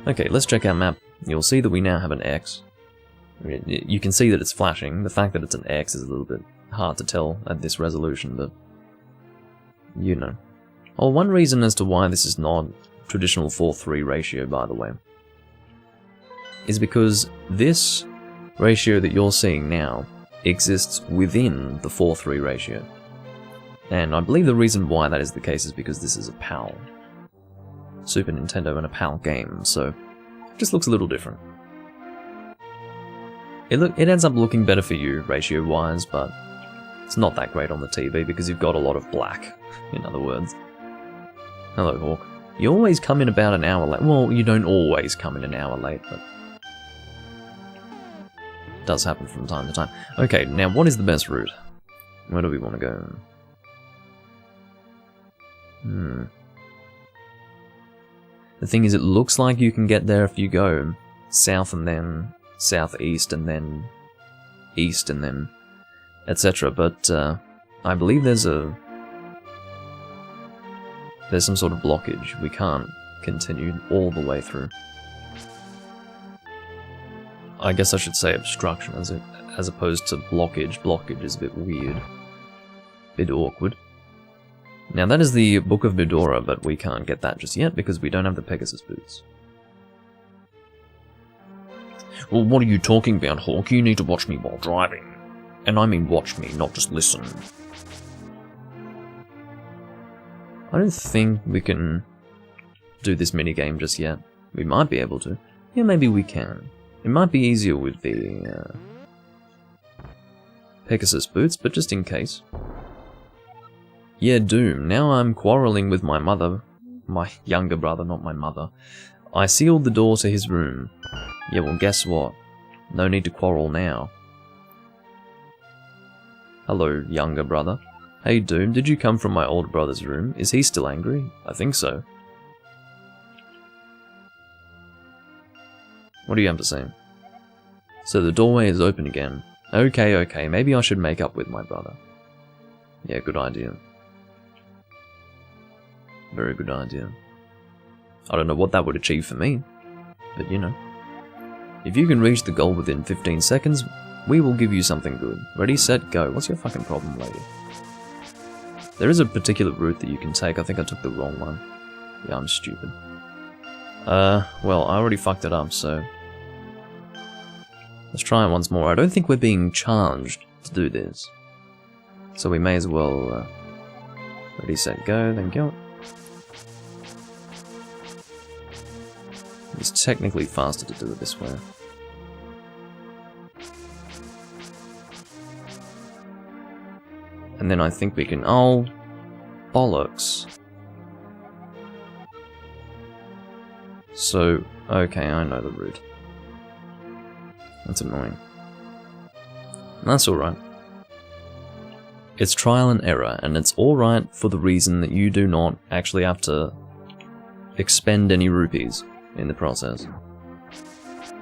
Okay, let's check our map. You'll see that we now have an X. You can see that it's flashing. The fact that it's an X is a little bit hard to tell at this resolution, but you know. Oh, one reason as to why this is not traditional 4:3 ratio, by the way, is because this ratio that you're seeing now exists within the 4:3 ratio. And I believe the reason why that is the case is because this is a PAL. Super Nintendo and a PAL game, so it just looks a little different. It ends up looking better for you, ratio-wise, but it's not that great on the TV because you've got a lot of black, in other words. Hello, Hawk. You always come in about an hour late. Well, you don't always come in an hour late, but it does happen from time to time. Okay, now what is the best route? Where do we want to go? The thing is, it looks like you can get there if you go south and then southeast and then east and then etc. But I believe there's some sort of blockage. We can't continue all the way through. I guess I should say obstruction as opposed to blockage. Blockage is a bit weird, bit awkward. Now that is the Book of Medora, but we can't get that just yet because we don't have the Pegasus boots. Well, what are you talking about, Hawk? You need to watch me while driving. And I mean watch me, not just listen. I don't think we can do this minigame just yet. We might be able to. Yeah, maybe we can. It might be easier with the Pegasus boots, but just in case. Yeah, Doom, now I'm quarrelling with my mother. My younger brother, not my mother. I sealed the door to his room. Yeah, well, guess what? No need to quarrel now. Hello, younger brother. Hey, Doom, did you come from my older brother's room? Is he still angry? I think so. What do you have to say? So the doorway is open again. Okay, maybe I should make up with my brother. Yeah, good idea. Very good idea. I don't know what that would achieve for me, but you know. If you can reach the goal within 15 seconds, we will give you something good. Ready, set, go. What's your fucking problem, lady? There is a particular route that you can take. I think I took the wrong one. Yeah, I'm stupid. Well, I already fucked it up, so let's try it once more. I don't think we're being charged to do this, so we may as well, ready, set, go, then go. It's technically faster to do it this way. And then I think we can... Oh, bollocks. So, okay, I know the route. That's annoying. That's alright. It's trial and error, and it's alright for the reason that you do not actually have to expend any rupees in the process.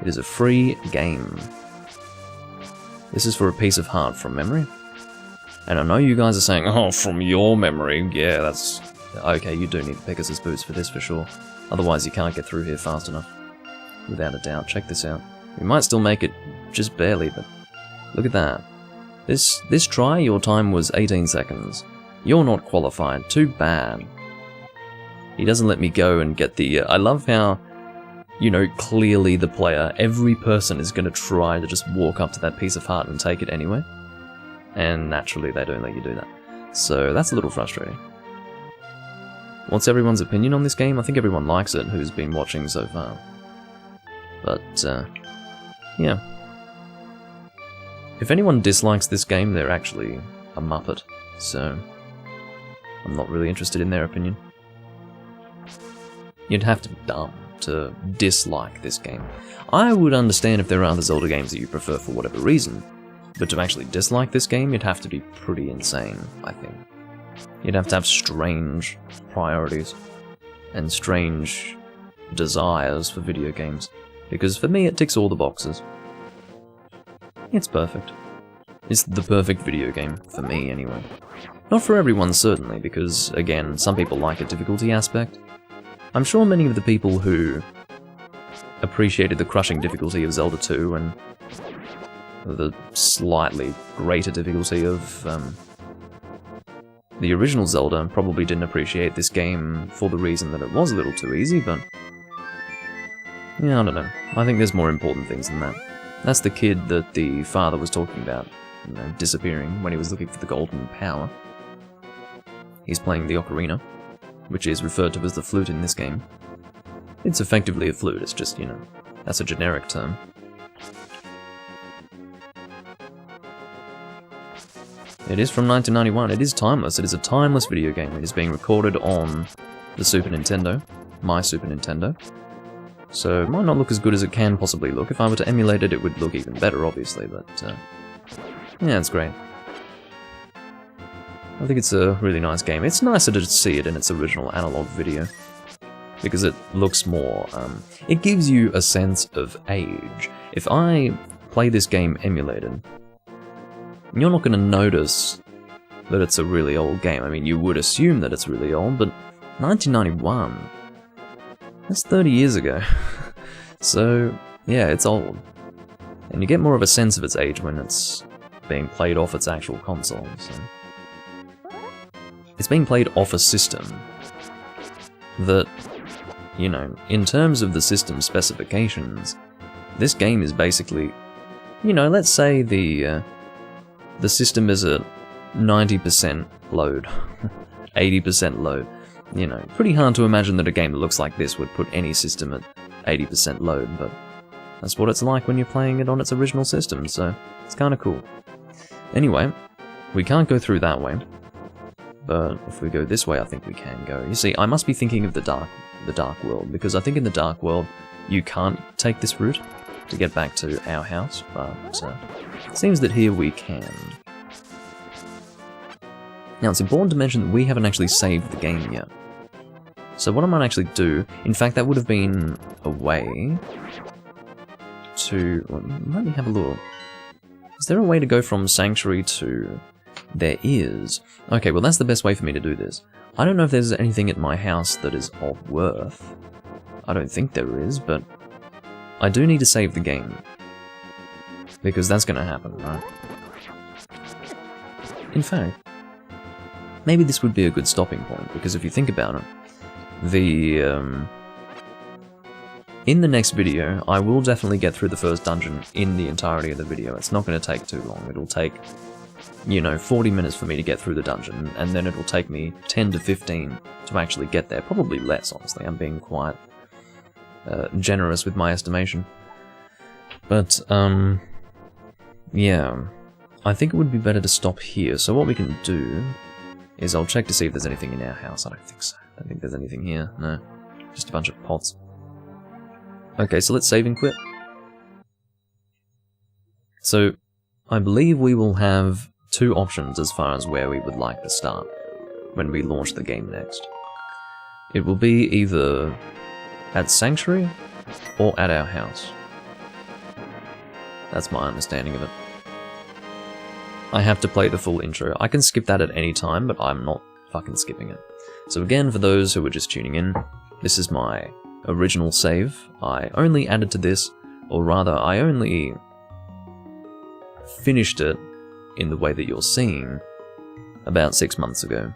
It is a free game. This is for a piece of heart from memory. And I know you guys are saying, oh, from your memory, yeah, that's... Okay, you do need the Pegasus boots for this for sure. Otherwise you can't get through here fast enough. Without a doubt. Check this out. We might still make it just barely, but look at that. This try, your time was 18 seconds. You're not qualified. Too bad. He doesn't let me go and get the... I love how, you know, clearly the player, every person is going to try to just walk up to that piece of heart and take it anyway. And naturally they don't let you do that. So that's a little frustrating. What's everyone's opinion on this game? I think everyone likes it who's been watching so far. But, yeah. If anyone dislikes this game, they're actually a muppet, so I'm not really interested in their opinion. You'd have to be dumb to dislike this game. I would understand if there are other Zelda games that you prefer for whatever reason, but to actually dislike this game, you'd have to be pretty insane, I think. You'd have to have strange priorities and strange desires for video games, because for me it ticks all the boxes. It's perfect. It's the perfect video game, for me anyway. Not for everyone, certainly, because, again, some people like a difficulty aspect. I'm sure many of the people who appreciated the crushing difficulty of Zelda 2 and the slightly greater difficulty of the original Zelda probably didn't appreciate this game for the reason that it was a little too easy, but yeah, I don't know. I think there's more important things than that. That's the kid that the father was talking about, you know, disappearing when he was looking for the golden power. He's playing the ocarina, which is referred to as the flute in this game. It's effectively a flute, it's just, you know, that's a generic term. It is from 1991, it is timeless, it is a timeless video game. It is being recorded on the Super Nintendo, my Super Nintendo. So it might not look as good as it can possibly look. If I were to emulate it, it would look even better, obviously, but yeah, it's great. I think it's a really nice game. It's nicer to see it in its original analog video, because it looks more, it gives you a sense of age. If I play this game emulated, you're not going to notice that it's a really old game. I mean, you would assume that it's really old, but 1991, that's 30 years ago. So, yeah, it's old. And you get more of a sense of its age when it's being played off its actual console. So. It's being played off a system that, you know, in terms of the system specifications, this game is basically, you know, let's say the system is at 90% load, 80% load. You know, pretty hard to imagine that a game that looks like this would put any system at 80% load, but that's what it's like when you're playing it on its original system, so it's kinda cool. Anyway, we can't go through that way, but if we go this way, I think we can go. You see, I must be thinking of the dark world, because I think in the dark world, you can't take this route to get back to our house, but it seems that here we can. Now, it's important to mention that we haven't actually saved the game yet. So what I might actually do, in fact, that would have been a way to... Well, let me have a look. Is there a way to go from Sanctuary to... There is. Okay, well that's the best way for me to do this. I don't know if there's anything at my house that is of worth. I don't think there is, but I do need to save the game. Because that's going to happen, right? In fact, maybe this would be a good stopping point, because if you think about it, in the next video, I will definitely get through the first dungeon in the entirety of the video. It's not going to take too long. It'll take, you know, 40 minutes for me to get through the dungeon, and then it'll take me 10 to 15 to actually get there. Probably less, honestly. I'm being quite generous with my estimation. But, yeah, I think it would be better to stop here. So what we can do is I'll check to see if there's anything in our house. I don't think so. I don't think there's anything here. No. Just a bunch of pots. Okay, so let's save and quit. So, I believe we will have two options as far as where we would like to start when we launch the game next. It will be either at Sanctuary or at our house. That's my understanding of it. I have to play the full intro. I can skip that at any time, but I'm not fucking skipping it. So again, for those who are just tuning in, this is my original save. I only added to this, or rather, I only finished it in the way that you're seeing about 6 months ago,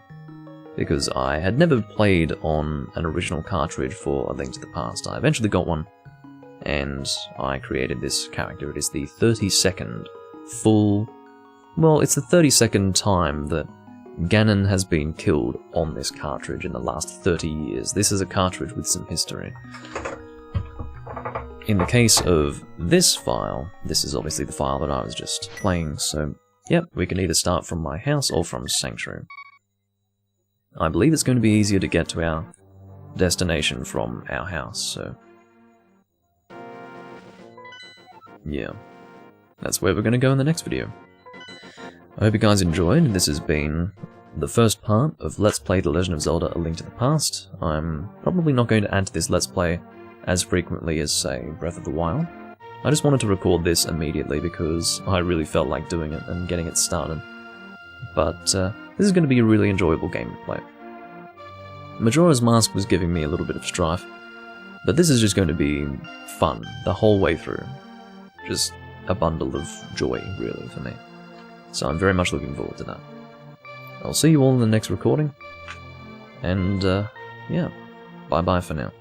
because I had never played on an original cartridge for A Link to the Past. I eventually got one, and I created this character. It is the 32nd full... Well, it's the 32nd time that Ganon has been killed on this cartridge in the last 30 years. This is a cartridge with some history. In the case of this file, this is obviously the file that I was just playing, so yep, we can either start from my house or from Sanctuary. I believe it's going to be easier to get to our destination from our house, so yeah, that's where we're going to go in the next video. I hope you guys enjoyed. This has been the first part of Let's Play The Legend of Zelda: A Link to the Past. I'm probably not going to add to this Let's Play as frequently as, say, Breath of the Wild. I just wanted to record this immediately because I really felt like doing it and getting it started. But this is going to be a really enjoyable game to play. Majora's Mask was giving me a little bit of strife, but this is just going to be fun the whole way through. Just a bundle of joy, really, for me. So I'm very much looking forward to that. I'll see you all in the next recording, and yeah, bye-bye for now.